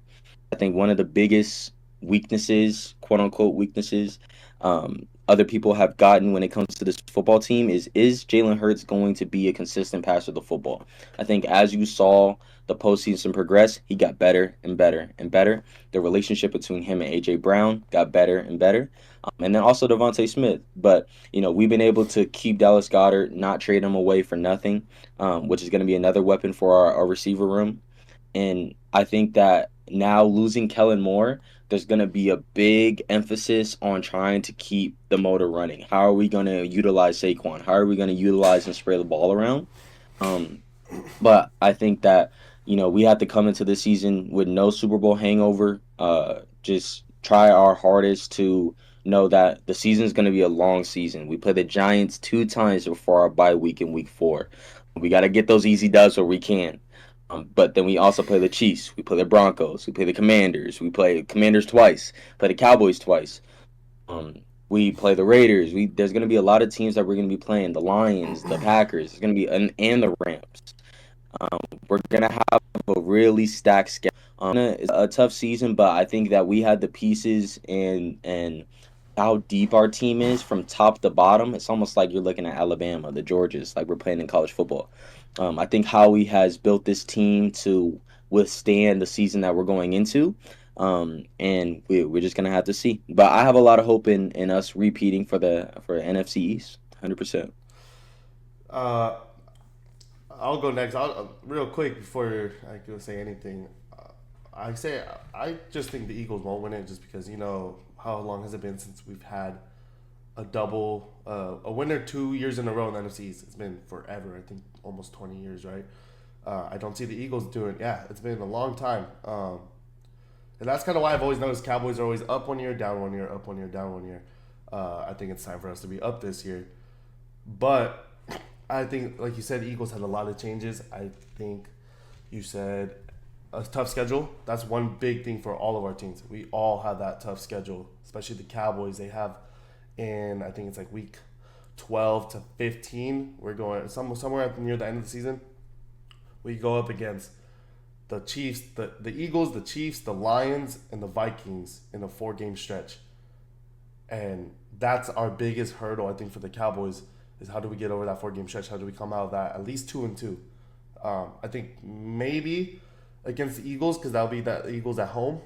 I think one of the biggest weaknesses, quote unquote weaknesses, other people have gotten when it comes to this football team is Jalen Hurts going to be a consistent passer of the football? I think as you saw the postseason progress, he got better and better and better. The relationship between him and A.J. Brown got better and better. And then also Devontae Smith. But, we've been able to keep Dallas Goedert, not trade him away for nothing, which is going to be another weapon for our receiver room. And I think that now losing Kellen Moore, there's going to be a big emphasis on trying to keep the motor running. How are we going to utilize Saquon? How are we going to utilize and spray the ball around? But I think that, we have to come into the season with no Super Bowl hangover. Just try our hardest to know that the season is going to be a long season. We play the Giants 2 times before our bye week in week 4. We got to get those easy dubs where we can. But then we also play the Chiefs. We play the Broncos. We play the Commanders. We play Commanders twice. Play the Cowboys twice. We play the Raiders. There's going to be a lot of teams that we're going to be playing. The Lions, the Packers. It's going to be and the Rams. We're gonna have a really stacked schedule. It's a tough season, but I think that we have the pieces and how deep our team is from top to bottom. It's almost like you're looking at Alabama, the Georgias, like we're playing in college football. I think Howie has built this team to withstand the season that we're going into. And we're just gonna have to see. But I have a lot of hope in us repeating for NFC East, 100%. I'll go next. Real quick before I can say anything. I just think the Eagles won't win it just because how long has it been since we've had a winner 2 years in a row in the NFC East? It's been forever. I think almost 20 years, right? I don't see the Eagles doing. Yeah, it's been a long time. And that's kind of why I've always noticed Cowboys are always up 1 year, down 1 year, up 1 year, down 1 year. I think it's time for us to be up this year. But I think, like you said, Eagles had a lot of changes. I think you said a tough schedule. That's one big thing for all of our teams. We all have that tough schedule, especially the Cowboys. They have I think it's like week 12 to 15. We're going somewhere near the end of the season. We go up against the Chiefs, the Eagles, the Chiefs, the Lions, and the Vikings in a 4-game stretch. And that's our biggest hurdle, I think, for the Cowboys is how do we get over that 4-game stretch? How do we come out of that at least 2-2? I think maybe against the Eagles because that'll be the Eagles at home.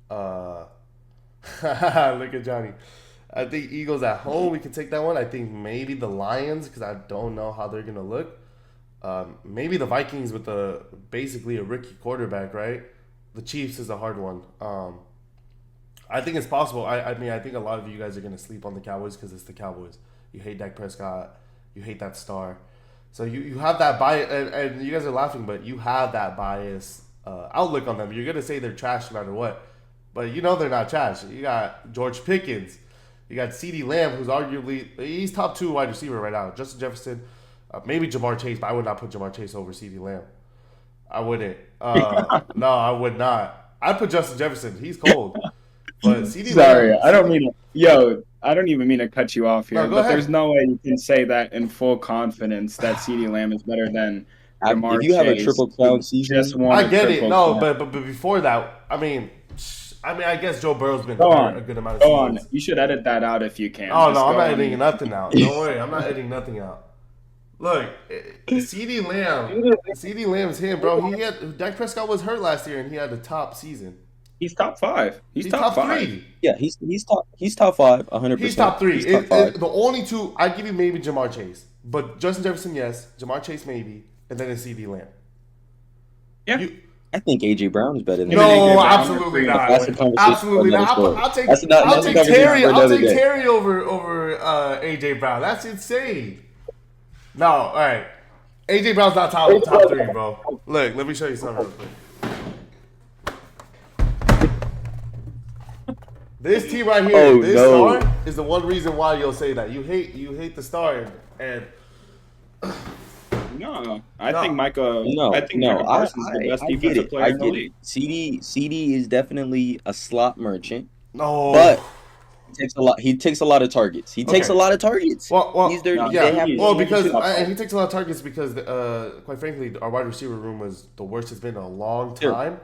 Look at Johnny. I think Eagles at home, we can take that one. I think maybe the Lions because I don't know how they're going to look. Maybe the Vikings with basically a rookie quarterback, right? The Chiefs is a hard one. I think it's possible. I mean, I think a lot of you guys are going to sleep on the Cowboys because it's the Cowboys. You hate Dak Prescott. You hate that star. So you have that bias, and you guys are laughing, but you have that bias outlook on them. You're going to say they're trash no matter what. But they're not trash. You got George Pickens. You got CeeDee Lamb, who's arguably, he's top 2 wide receiver right now. Justin Jefferson. Maybe Jamar Chase, but I would not put Jamar Chase over CeeDee Lamb. I wouldn't. No, I would not. I'd put Justin Jefferson. He's cold. But CeeDee Sorry, Lamb, I don't mean I don't even mean to cut you off here, No, go but ahead. there's no way you can say that in full confidence that CeeDee Lamb is better than Jamar If you have a Chase, triple crown season, just won I a get it. triple No, crown. but before that, I mean, I guess Joe Burrow's been Go hurt on. a good amount of Go on. seasons. You should edit that out if you can. Oh, Just no, I'm go not on. editing nothing out. Don't worry, I'm not editing nothing out. Look, CeeDee Lamb's him, bro. Dak Prescott was hurt last year, and he had a top season. He's top 5. He's top 5. 3. yeah, he's top 5, 100%. He's top 3. He's top 5. The only 2, I'd give you maybe Jamar Chase. But Justin Jefferson, yes. Jamar Chase, maybe. And then it's CeeDee Lamb. Yeah. I think AJ Brown is better than Him and AJ No, Brown absolutely are not. That's a conversation Absolutely for another not. story. I'll take That's I'll take conversation Terry. for I'll another take day. Terry over AJ Brown. That's insane. No, all right. AJ Brown's not top 3, bro. Look, let me show you something real quick. This team right here, star is the one reason why you'll say that. You hate the star and No, I think Micah. No, I think no, Micah Parsons is the best I get defensive it. player I in the get league. it. CD is definitely a slot merchant, no. but he takes a lot of targets. He takes a Okay. lot of targets. Well, He's their, no, they yeah. have Well, he's because top and he takes a lot of targets because, quite frankly, our wide receiver room was the worst it's been in a long time.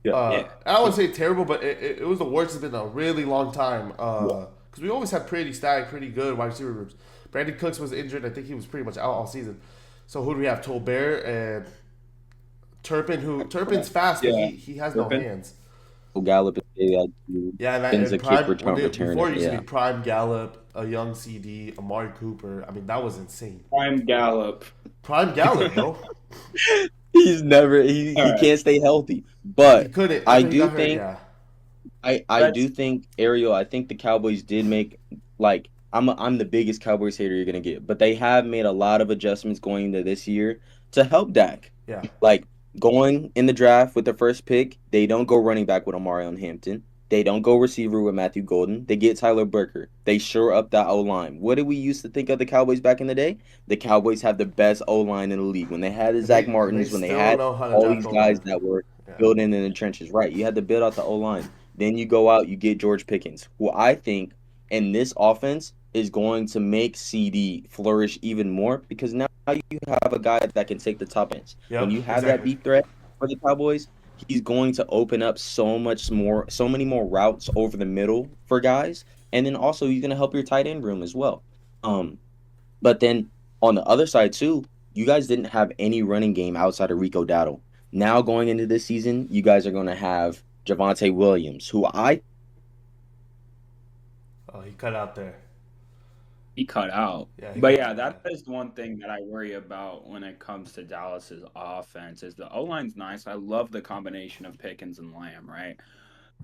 Yeah. I wouldn't say terrible, but it was the worst it's been in a really long time. Because we always had pretty stacked, pretty good wide receiver rooms. Brandon Cooks was injured. I think he was pretty much out all season. So who do we have? Tolbert and Turpin. Turpin's fast, but Yeah. he has no Turpin. hands. Gallup is Yeah, Ben's a and kick return returner. before it used to Yeah. be Prime Gallup, a young CD, Amari Cooper. I mean, that was insane. Prime Gallup. Prime Gallup, bro. He's never he All right. can't stay healthy. He But couldn't. I He do got hurt, think yeah. I do think Ariel. I think the Cowboys did make I'm the biggest Cowboys hater you're gonna get, but they have made a lot of adjustments going into this year to help Dak. Yeah. Like going in the draft with the first pick, they don't go running back with Omari on Hampton. They don't go receiver with Matthew Golden. They get Tyler Burker. They shore up that O-line. What did we used to think of the Cowboys back in the day? The Cowboys have the best O-line in the league. When they had the Zach Martins, when they still had know how to all draft these O-line. guys that were Yeah. building in the trenches. Right. You had to build out the O-line. Then you go out, you get George Pickens, who I think in this offense is going to make CD flourish even more because now you have a guy that can take the top ends. Yep, When you have that exactly. deep threat for the Cowboys, he's going to open up so many more routes over the middle for guys, and then also he's going to help your tight end room as well. But then on the other side too, you guys didn't have any running game outside of Rico Dowdle. Now going into this season, you guys are going to have Javonte Williams, who I Oh, he cut out there. He cut out. Yeah, he But cut yeah, out. that is one thing that I worry about when it comes to Dallas's offense is the O-line's nice. I love the combination of Pickens and Lamb, right?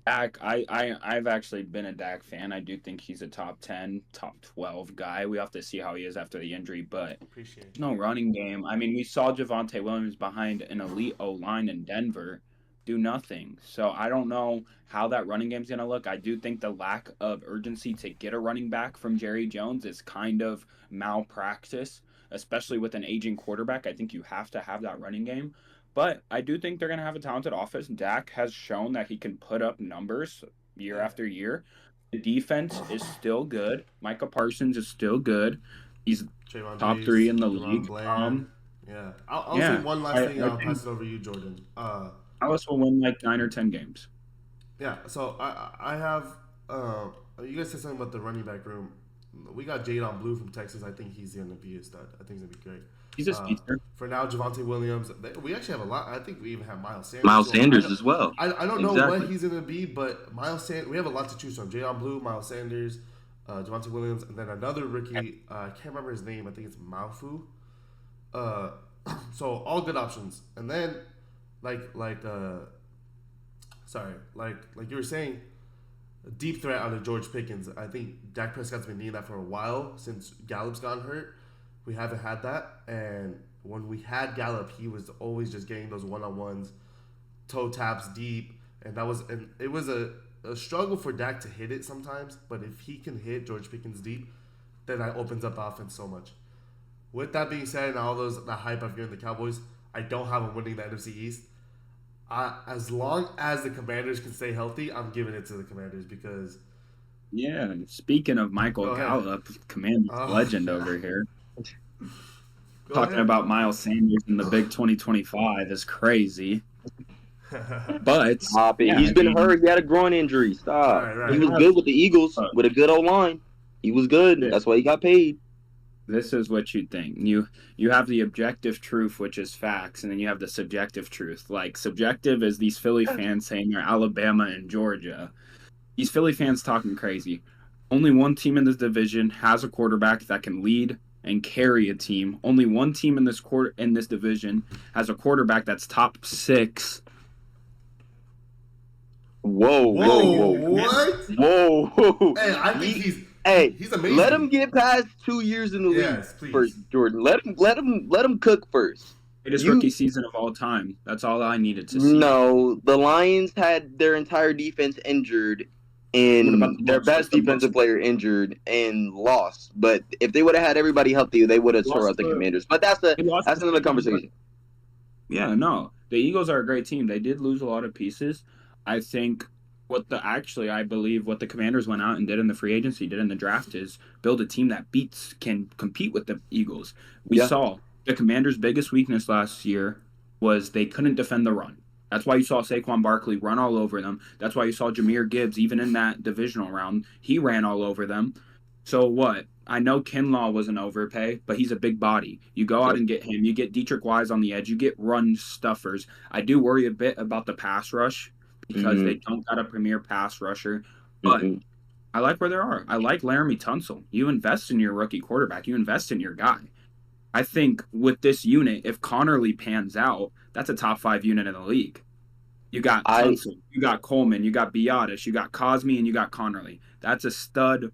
Dak, I've actually been a Dak fan. I do think he's a top 10, top 12 guy. We have to see how he is after the injury, but Appreciate it. no running game. I mean, we saw Javonte Williams behind an elite O-line in Denver do nothing. So I don't know how that running game's going to look. I do think the lack of urgency to get a running back from Jerry Jones is kind of malpractice, especially with an aging quarterback. I think you have to have that running game. But I do think they're going to have a talented offense. Dak has shown that he can put up numbers year after year. The defense is still good. Micah Parsons is still good. He's Trayvon top Diggs, 3 in the Deron league. Bland. Yeah. I'll yeah, say one last thing. I'll pass it over to you, Jordan. Dallas will win like 9 or 10 games. Yeah. So I have. You guys said something about the running back room. We got Jadon Blue from Texas. I think he's going to be a stud. I think he's going to be great. He's a speedster. For now, Javonte Williams. We actually have a lot. I think we even have Miles Sanders. Miles Sanders as well. I don't know Exactly. what he's going to be, but Miles Sanders. We have a lot to choose from. Jadon Blue, Miles Sanders, Javonte Williams, and then another rookie. I can't remember his name. I think it's Maufu. So all good options. And then, like you were saying, a deep threat out of George Pickens. I think Dak Prescott's been needing that for a while since Gallup's gone hurt. We haven't had that, and when we had Gallup, he was always just getting those one-on-ones, toe taps deep, and it was a struggle for Dak to hit it sometimes. But if he can hit George Pickens deep, then that opens up the offense so much. With that being said, and all the hype I've given the Cowboys, I don't have them winning the NFC East. As long as the Commanders can stay healthy, I'm giving it to the Commanders because. Yeah, and speaking of Michael Gallup, Commanders legend over here. Talking about Miles Sanders in the big 2025 is crazy. But Stop it. He's been hurt. He had a groin injury. Stop. Right. He was good with the Eagles with a good O-line. He was good. That's why he got paid. This is what you think. You have the objective truth, which is facts, and then you have the subjective truth. Like, subjective is these Philly fans saying they're Alabama and Georgia. These Philly fans talking crazy. Only one team in this division has a quarterback that can lead and carry a team. Only one team in this division has a quarterback that's top 6. Whoa. What? Whoa. Hey, I think he's amazing. Let him get past 2 years in the league please. first, Jordan. Let him cook first. Greatest rookie season of all time. That's all I needed to see. No, the Lions had their entire defense injured and their best defensive player injured and lost. But if they would have had everybody healthy, they would have tore out the Commanders. But that's another conversation. Yeah, no. The Eagles are a great team. They did lose a lot of pieces. I think I believe what the Commanders went out and did in the free agency, did in the draft is build a team that can compete with the Eagles. We saw the Commanders' biggest weakness last year was they couldn't defend the run. That's why you saw Saquon Barkley run all over them. That's why you saw Jahmyr Gibbs, even in that divisional round, he ran all over them. So what? I know Kinlaw was an overpay, but he's a big body. You go out and get him. You get Dietrich Wise on the edge. You get run stuffers. I do worry a bit about the pass rush because they don't got a premier pass rusher. But I like where they are. I like Laramie Tunsil. You invest in your rookie quarterback. You invest in your guy. I think with this unit, if Connerly pans out, that's a top 5 unit in the league. You got Tunsil, you got Coleman, you got Biotis, you got Cosme, and you got Connerly. That's a stud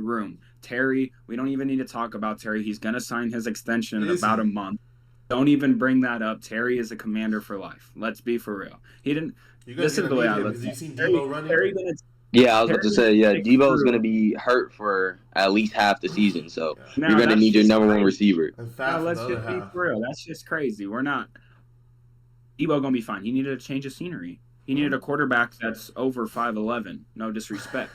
room. Terry, we don't even need to talk about Terry. He's going to sign his extension in about a month. Don't even bring that up. Terry is a Commander for life. Let's be for real. He didn't. This is the way I look at it. You seen Debo running? Yeah, I was about to say, Debo is going to be hurt for at least half the season, so you're going to need your number one receiver. Now, let's just be for real. That's just crazy. We're not. Debo going to be fine. He needed a change of scenery. He needed a quarterback that's over 5'11". No disrespect.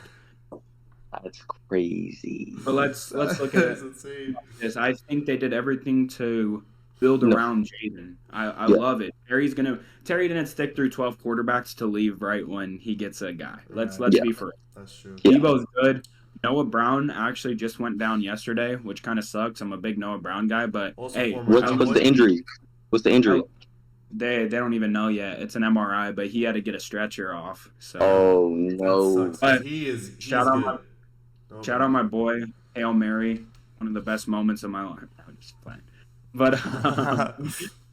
That's crazy. But let's look That's at insane. this. I think they did everything to build No. around Jaden. I Yeah. love it. Terry didn't stick through 12 quarterbacks to leave right when he gets a guy. Let's Right. Yeah. be for it. That's true. Yeah. Debo's good. Noah Brown actually just went down yesterday, which kind of sucks. I'm a big Noah Brown guy, but Also hey, former What's Cowboy. the injury? What's the injury? they don't even know yet. It's an MRI, but he had to get a stretcher off. So Oh That no. sucks. 'Cause But he's shout out good. my shout out my boy Hail Mary, one of the best moments of my life. I'm just playing, but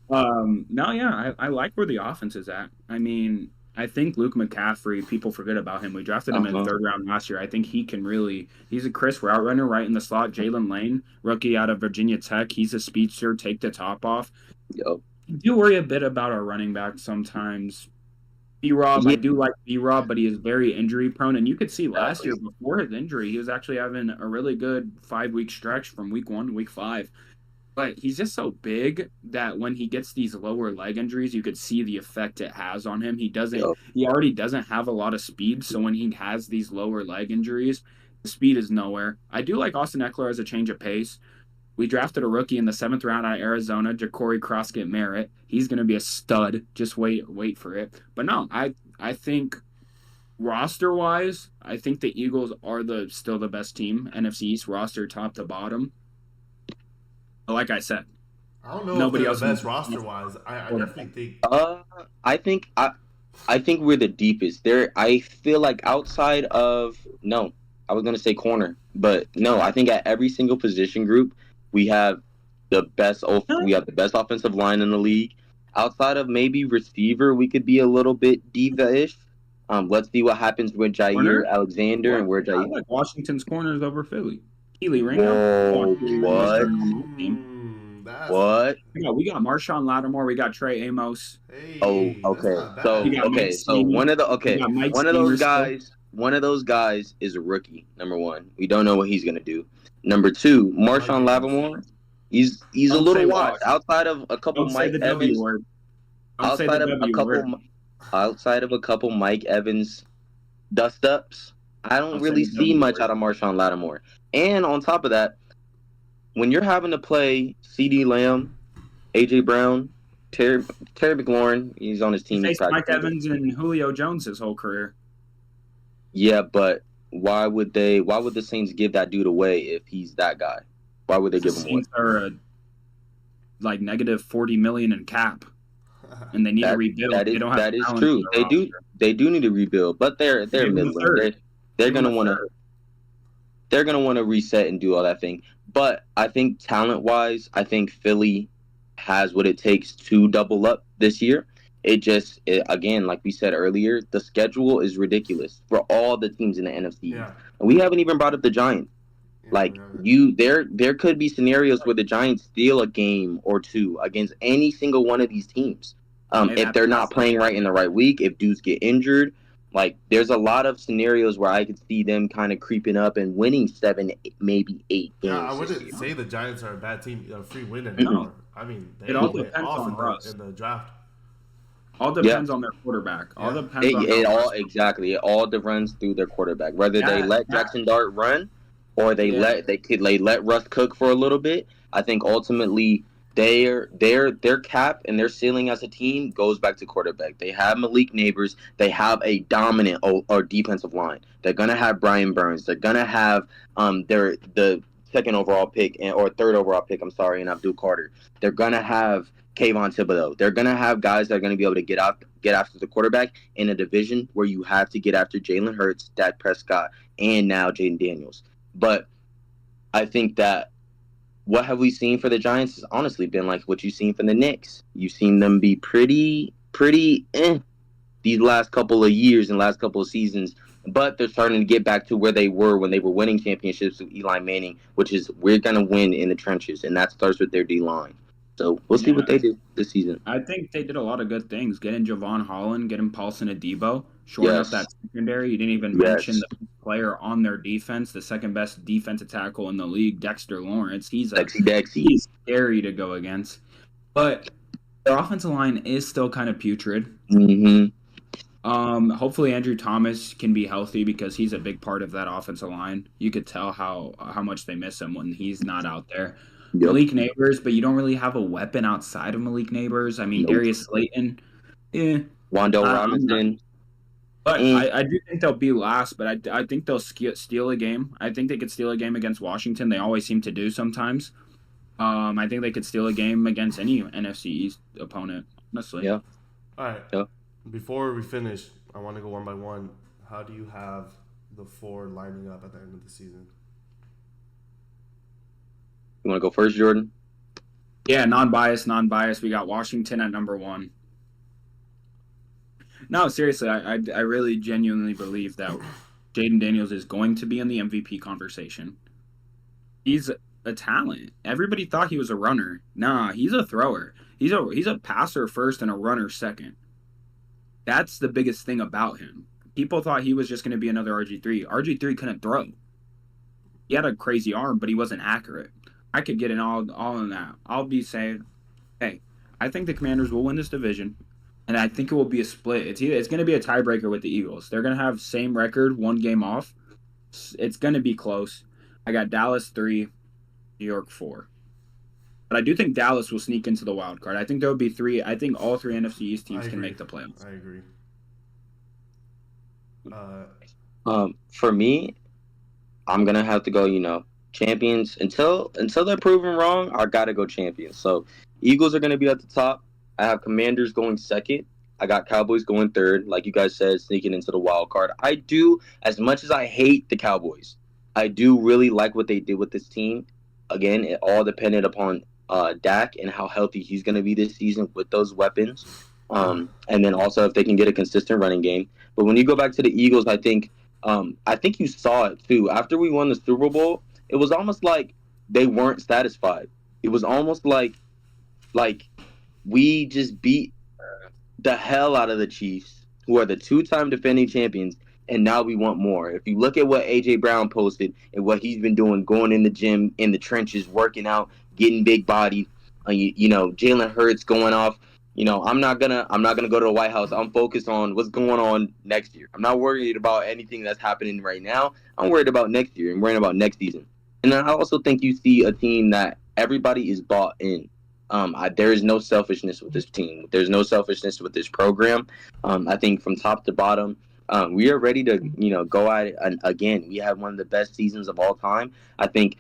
no, yeah, I like where the offense is at. I mean, I think Luke McCaffrey, people forget about him. We drafted him in the 3rd round last year. I think he can really, he's a crisp route runner right in the slot. Jalen Lane, rookie out of Virginia Tech, he's a speedster, take the top off. Yo. I do worry a bit about our running back sometimes. B-Rob, I do like B-Rob, but he is very injury prone. And you could see last year before his injury, he was actually having a really good 5-week stretch from week 1 to week 5. But he's just so big that when he gets these lower leg injuries, you could see the effect it has on him. He already doesn't have a lot of speed. So when he has these lower leg injuries, the speed is nowhere. I do like Austin Eckler as a change of pace. We drafted a rookie in the 7th round out of Arizona, Ja'Cory Croskett Merritt. He's going to be a stud. Just wait for it. But no, I think roster-wise, I think the Eagles are still the best team. NFC East roster, top to bottom. Like I said, I don't know nobody if else they're the in best the- roster-wise. I definitely think. I think we're the deepest. I feel like outside of I was gonna say corner, but no, I think at every single position group we have the best offensive line in the league. Outside of maybe receiver, we could be a little bit diva-ish. Let's see what happens with Jair Corner? Alexander and where I Jair. like Washington's corners over Philly. Keely Whoa, Ringo. what? What? We got Marshawn Lattimore. We got Trey Amos. Hey, Oh, that's okay. not bad. So You got Mike okay, so Sneedy. one of those Steamer still. one of those guys is a rookie. Number 1, we don't know what he's gonna do. Number 2, Marshawn Lattimore, he's a Don't little say washed. washed. Outside of a couple Don't say Mike the W Evans, word. Don't say the outside of a W word. couple Mike Evans dust ups, I don't Don't say really the see W much word. out of Marshawn Lattimore. And on top of that, when you're having to play CD Lamb, AJ Brown, Terry McLaurin, he's on his He team. faced Mike Evans and Julio Jones his whole career. Yeah, but why would the Saints give that dude away if he's that guy? Why would they The give him away? Saints are negative $40 million in cap, and they need to rebuild. They don't have That is talent true. on their roster. They do need to rebuild, but they're Give 'em a middling. third. They're Give 'em gonna a want to third. they're gonna want to reset and do all that thing. But I think talent wise, I think Philly has what it takes to double up this year. Again, like we said earlier, the schedule is ridiculous for all the teams in the NFC. Yeah. And we haven't even brought up the Giants. Like there could be scenarios where the Giants steal a game or two against any single one of these teams. If they're not playing right in the right week, if dudes get injured, like there's a lot of scenarios where I could see them kind of creeping up and winning 7, maybe 8 games. Yeah, I this wouldn't year. say the Giants are a bad team, a free win No. anymore. I mean, they It all went depends off on Russ. in the draft. All depends on their quarterback. All Yeah. depends on It how all Russ- exactly. It all runs through their quarterback. Whether they Yeah, let yeah. Jackson Dart run, or they Yeah. let Russ cook for a little bit. I think ultimately their cap and their ceiling as a team goes back to quarterback. They have Malik Neighbors. They have a dominant or defensive line. They're gonna have Brian Burns. They're gonna have the second overall pick or third overall pick. I'm sorry, and Abdul Carter. They're gonna have Kayvon Thibodeau. They're gonna have guys that are gonna be able to get after the quarterback in a division where you have to get after Jalen Hurts, Dak Prescott, and now Jaden Daniels. But I think that what have we seen for the Giants has honestly been like what you've seen from the Knicks. You've seen them be pretty these last couple of years and last couple of seasons, but they're starting to get back to where they were when they were winning championships with Eli Manning, which is we're going to win in the trenches, and that starts with their D-line. So we'll see what they do this season. I think they did a lot of good things. Getting Javon Holland, getting Paulson Adebo, shoring up that secondary. You didn't even mention the player on their defense, the second best defensive tackle in the league, Dexter Lawrence. He's scary to go against. But their offensive line is still kind of putrid. Mm-hmm. Hopefully Andrew Thomas can be healthy because he's a big part of that offensive line. You could tell how much they miss him when he's not out there. Yep. Malik Neighbors, but you don't really have a weapon outside of Malik Neighbors. I mean, Nope. Darius Slayton, Wandell I'm not- Robinson. but Mm. I do think they'll be last, but I think they'll steal a game. I think they could steal a game against Washington. They always seem to do sometimes. I think they could steal a game against any NFC East opponent, honestly. Yeah. All right. Yeah. Before we finish, I want to go one by one. How do you have the 4 lining up at the end of the season? You want to go first, Jordyn? Yeah, non-biased. We got Washington at number 1. No, seriously, I really genuinely believe that Jaden Daniels is going to be in the MVP conversation. He's a talent. Everybody thought he was a runner. Nah, he's a thrower. He's a passer first and a runner second. That's the biggest thing about him. People thought he was just going to be another RG3. RG3 couldn't throw. He had a crazy arm, but he wasn't accurate. I could get in all in that. I'll be saying, hey, I think the Commanders will win this division, and I think it will be a split. It's going to be a tiebreaker with the Eagles. They're going to have same record, 1 game off. It's going to be close. I got Dallas 3, New York 4. But I do think Dallas will sneak into the wild card. I think there will be 3. I think all 3 NFC East teams can make the playoffs. I agree. For me, I'm gonna have to go. Champions until they're proven wrong. I gotta go champions. So Eagles are gonna be at the top. I have Commanders going second. I got Cowboys going third. Like you guys said, sneaking into the wild card. I do, as much as I hate the Cowboys, I do really like what they did with this team. Again, it all depended upon Dak and how healthy he's going to be this season with those weapons. And then also if they can get a consistent running game. But when you go back to the Eagles, I think you saw it too. After we won the Super Bowl, it was almost like they weren't satisfied. It was almost like we just beat the hell out of the Chiefs, who are the 2-time defending champions, and now we want more. If you look at what A.J. Brown posted and what he's been doing, going in the gym, in the trenches, working out, getting big bodied, Jalen Hurts going off. I'm not gonna go to the White House. I'm focused on what's going on next year. I'm not worried about anything that's happening right now. I'm worried about next year and worrying about next season. And I also think you see a team that everybody is bought in. There is no selfishness with this team. There's no selfishness with this program. I think from top to bottom, we are ready to go at it again. We have one of the best seasons of all time. I think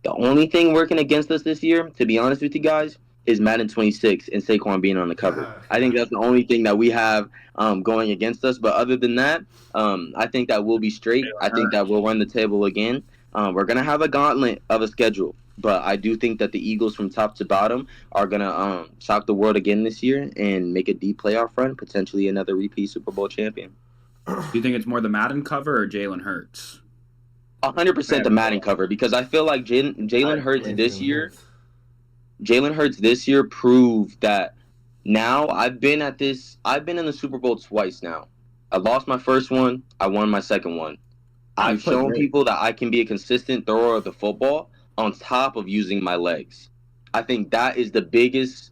the only thing working against us this year, to be honest with you guys, is Madden 26 and Saquon being on the cover. I think that's the only thing that we have going against us. But other than that, I think that we'll be straight. I think that we'll run the table again. We're going to have a gauntlet of a schedule. But I do think that the Eagles from top to bottom are going to shock the world again this year and make a deep playoff run, potentially another repeat Super Bowl champion. Do you think it's more the Madden cover or Jalen Hurts? 100% the Madden cover, because I feel like Jalen Hurts this year proved that now I've been in the Super Bowl twice now. I lost my first one. I won my second one. I've shown people that I can be a consistent thrower of the football on top of using my legs. I think that is the biggest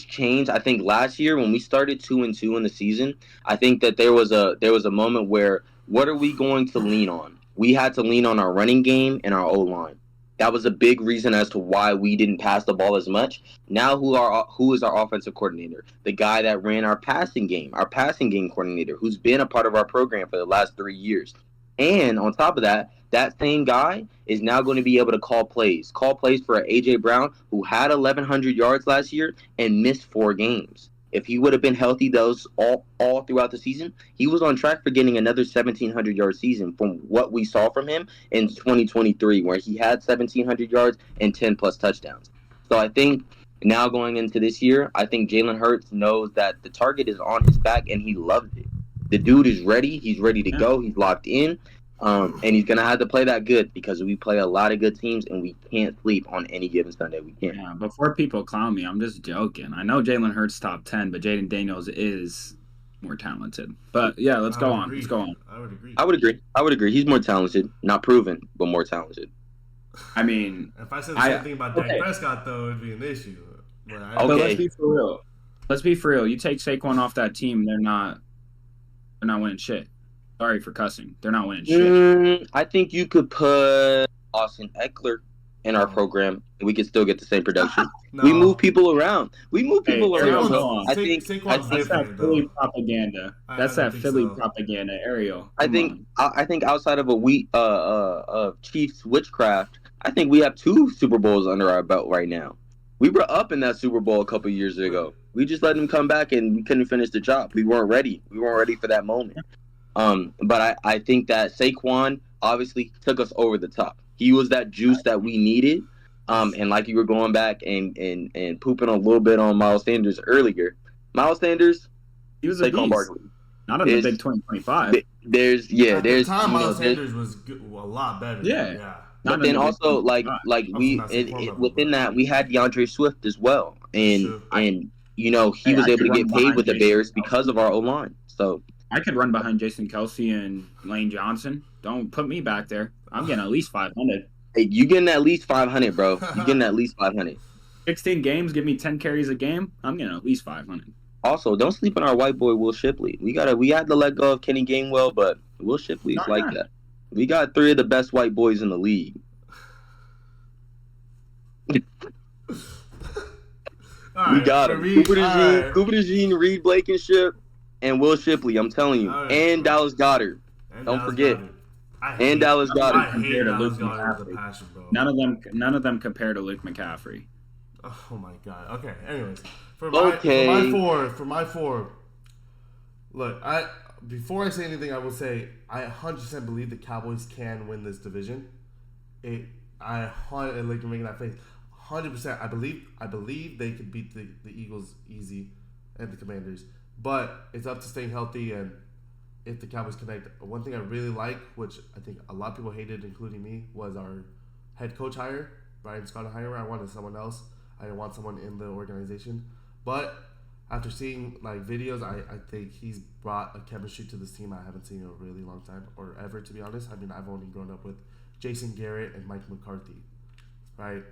change. I think last year when we started 2-2 in the season, I think that there was a moment where, what are we going to lean on? We had to lean on our running game and our O-line. That was a big reason as to why we didn't pass the ball as much. Now who is our offensive coordinator? The guy that ran our passing game coordinator, who's been a part of our program for the last 3 years. And on top of that same guy is now going to be able to call plays for A.J. Brown, who had 1,100 yards last year and missed 4 games. If he would have been healthy those all throughout the season, he was on track for getting another 1,700-yard season from what we saw from him in 2023, where he had 1,700 yards and 10-plus touchdowns. So I think now going into this year, I think Jalen Hurts knows that the target is on his back, and he loves it. The dude is ready. He's ready to go. He's locked in. And he's going to have to play that good because we play a lot of good teams and we can't sleep on any given Sunday. We can't. Yeah, before people clown me, I'm just joking. I know Jalen Hurts top 10, but Jaden Daniels is more talented. But yeah, let's go on. I would agree. He's more talented. Not proven, but more talented. I mean, if I said the same thing about Dak Prescott, though, it'd be an issue. But let's be for real. You take Saquon off that team, they're not They're not winning shit. Sorry for cussing. They're not winning shit. I think you could put Austin Eckler in our program, and we could still get the same production. No. We move people around. Ariel, Bro. I think Saquon's That's that different, Philly though. propaganda. I That's don't that think Philly so. propaganda, Ariel. I think outside of Chiefs witchcraft, I think we have 2 Super Bowls under our belt right now. We were up in that Super Bowl a couple years ago. We just let them come back and we couldn't finish the job. We weren't ready. We weren't ready for that moment. But I think that Saquon obviously took us over the top. He was that juice that we needed. And like you were going back and pooping a little bit on Miles Sanders earlier. Miles Sanders, He was a Saquon beast. Barkley. Not in the big 2025. At the time, Miles Sanders was a lot better. Yeah. But then also within that we had DeAndre Swift as well, and he was able to get paid with the Bears because of our O-line. So I could run behind Jason Kelsey and Lane Johnson. Don't put me back there. I'm getting at least 500. Hey, you getting at least 500, bro. You getting at least 500. 16 games, give me 10 carries a game. I'm getting at least 500. Also, don't sleep on our white boy Will Shipley. We had to let go of Kenny Gainwell, but Will Shipley's that. We got 3 of the best white boys in the league. We got him. Cooper DeJean, Reed Blankenship, and Will Shipley. I'm telling you, and Dallas Goedert. Don't forget. And Dallas Goedert. I hate Dallas Goedert with a passion, bro. None of them compare to Luke McCaffrey. Oh my god. Okay. Anyways, for my 4. Look, before I say anything, I will say I 100% believe the Cowboys can win this division. Making that face. 100%. I believe they could beat the Eagles easy and the Commanders, but it's up to staying healthy and if the Cowboys connect. One thing I really like, which I think a lot of people hated, including me, was our head coach hire, Brian Scott hire. I wanted someone else. I didn't want someone in the organization, but after seeing videos, I think he's brought a chemistry to this team I haven't seen in a really long time, or ever, to be honest. I mean, I've only grown up with Jason Garrett and Mike McCarthy, right?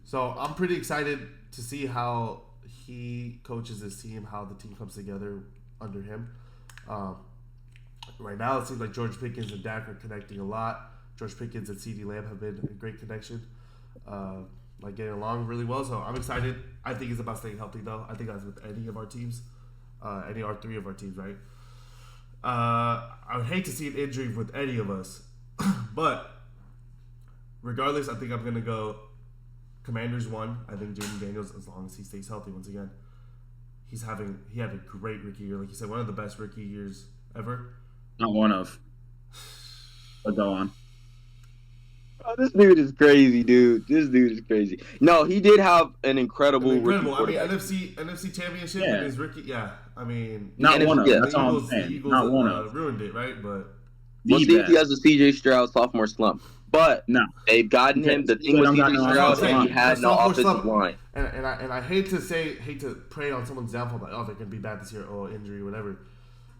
So I'm pretty excited to see how he coaches his team, how the team comes together under him. Right now, it seems like George Pickens and Dak are connecting a lot. George Pickens and CeeDee Lamb have been a great connection, getting along really well. So I'm excited. I think it's about staying healthy, though. I think that's with any of our teams, any or 3 of our teams, right? I would hate to see an injury with any of us, but regardless, I think I'm gonna go Commanders 1. I think Jayden Daniels, as long as he stays healthy, once again, he had a great rookie year, like you said, one of the best rookie years ever. Not one of. But go on. Oh, this dude is crazy, dude. This dude is crazy. No, he did have an incredible rookie quarterback. NFC Championship in his rookie. Yeah, I mean, not one of. Yeah. That's all I'm saying. Not one of. Ruined it, right? But we'll see if he has a CJ Stroud sophomore slump. But no, they've gotten him. The thing with CJ Stroud, he had no offensive line. And I hate to prey on someone's downfall, like, oh, they're gonna be bad this year, or injury, or whatever.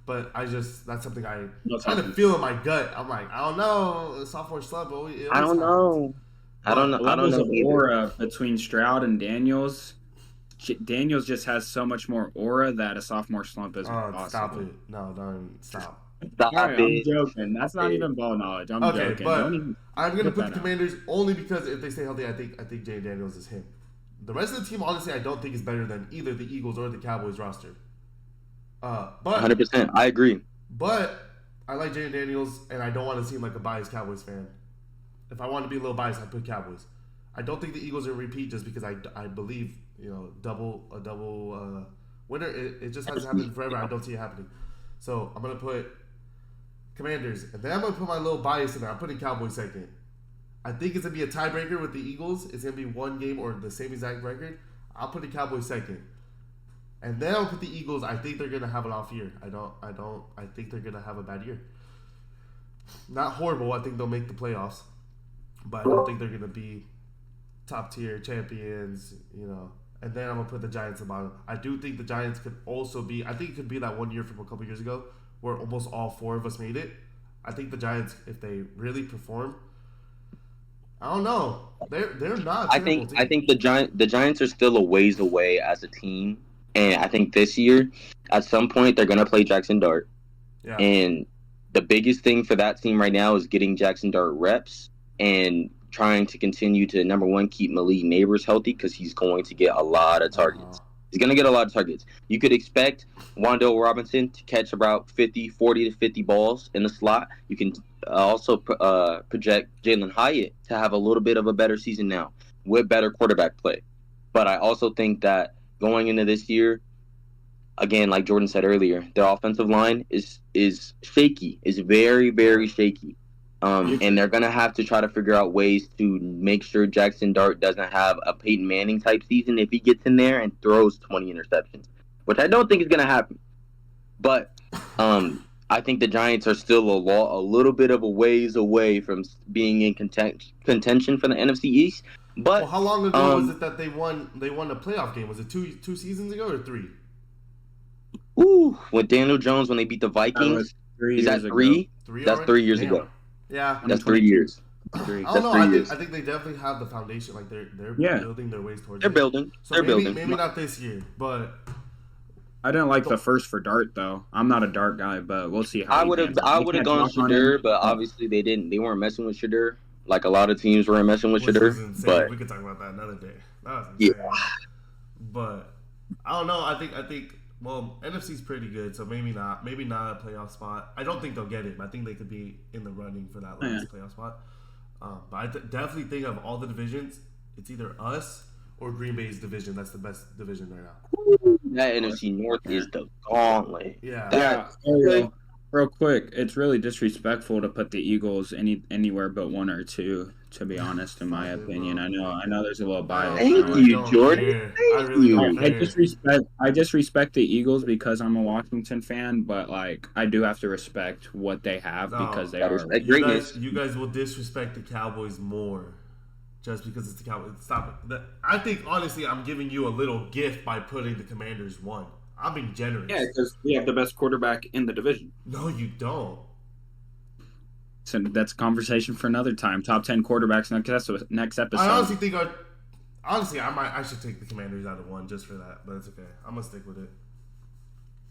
But that's something I kind of feel in my gut. I'm like, I don't know, sophomore slump. I don't know. I don't know. Aura between Stroud and Daniels. Daniels just has so much more aura that a sophomore slump is possible. Stop it! No, don't stop. Stop right, it. I'm joking. That's not even ball knowledge. I'm joking. But I'm gonna put the Commanders only because if they stay healthy, I think Jayden Daniels is him. The rest of the team, honestly, I don't think is better than either the Eagles or the Cowboys roster. But 100%, I agree. But I like Jayden Daniels, and I don't want to seem like a biased Cowboys fan. If I want to be a little biased, I put Cowboys. I don't think the Eagles will repeat just because I believe double winner. It just hasn't happened forever. I don't see it happening. So I'm gonna put Commanders, and then I'm gonna put my little bias in there. I'm putting Cowboys second. I think it's gonna be a tiebreaker with the Eagles. It's gonna be one game or the same exact record. I'll put the Cowboys second. And then I'll put the Eagles. I think they're gonna have an off year. I think they're gonna have a bad year. Not horrible. I think they'll make the playoffs, but I don't think they're gonna be top tier champions. And then I'm gonna put the Giants at bottom. I do think the Giants could also be. I think it could be that one year from a couple years ago where almost all 4 of us made it. I think the Giants, if they really perform, I don't know. They're not. I think the Giants are still a ways away as a team. And I think this year, at some point, they're going to play Jackson Dart. Yeah. And the biggest thing for that team right now is getting Jackson Dart reps and trying to continue to, number one, keep Malik Neighbors healthy because he's going to get a lot of targets. He's going to get a lot of targets. You could expect Wandale Robinson to catch about 40 to 50 balls in the slot. You can also project Jalen Hyatt to have a little bit of a better season now with better quarterback play. But I also think that going into this year, again, like Jordan said earlier, their offensive line is shaky, is very, very shaky. And they're going to have to try to figure out ways to make sure Jackson Dart doesn't have a Peyton Manning type season if he gets in there and throws 20 interceptions, which I don't think is going to happen. But I think the Giants are still a little bit of a ways away from being in contention for the NFC East. But well, how long ago was it that they won a playoff game? Was it two seasons ago or 3? Ooh, with Daniel Jones when they beat the Vikings. Is that 3? That's 3 years ago. Yeah, that's 3 years. I don't know. I think they definitely have the foundation. Like they're building their ways towards. They're building. So maybe not this year, but I didn't like the first for Dart though. I'm not a Dart guy, but we'll see how. I would have gone Shadur, but obviously they weren't messing with Shadur. Like a lot of teams weren't messing with Shadur. But we could talk about that another day. That was insane. Yeah. But I don't know. I think. Well, NFC's pretty good, so maybe not a playoff spot. I don't think they'll get it, but I think they could be in the running for that last playoff spot. But I definitely think of all the divisions, it's either us or Green Bay's division. That's the best division right now. That NFC North is the gauntlet. Yeah. Real quick, it's really disrespectful to put the Eagles anywhere but 1 or 2. To be honest, in my opinion, I know there's a little bias. Thank you, Jordan. Thank you. I just respect the Eagles because I'm a Washington fan, but like I do have to respect what they have because they are. You guys will disrespect the Cowboys more just because it's the Cowboys. Stop it. I think honestly, I'm giving you a little gift by putting the Commanders 1. I'm being generous. Yeah, because we have the best quarterback in the division. No, you don't. So that's a conversation for another time. Top 10 quarterbacks next episode. I honestly think I should take the Commanders out of 1 just for that, but it's okay. I'm gonna stick with it.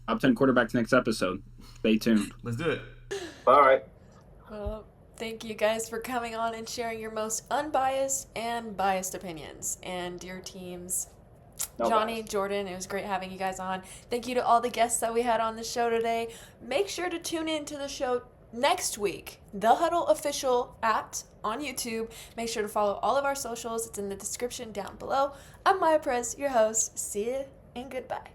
Top 10 quarterbacks next episode. Stay tuned. Let's do it. All right. Well, thank you guys for coming on and sharing your most unbiased and biased opinions and your teams. Johnny, Jordan, it was great having you guys on. Thank you to all the guests that we had on the show today. Make sure to tune in to the show next week, the Huddle Official on YouTube. Make sure to follow all of our socials. It's in the description down below. I'm Maia Perez, your host. See you and goodbye.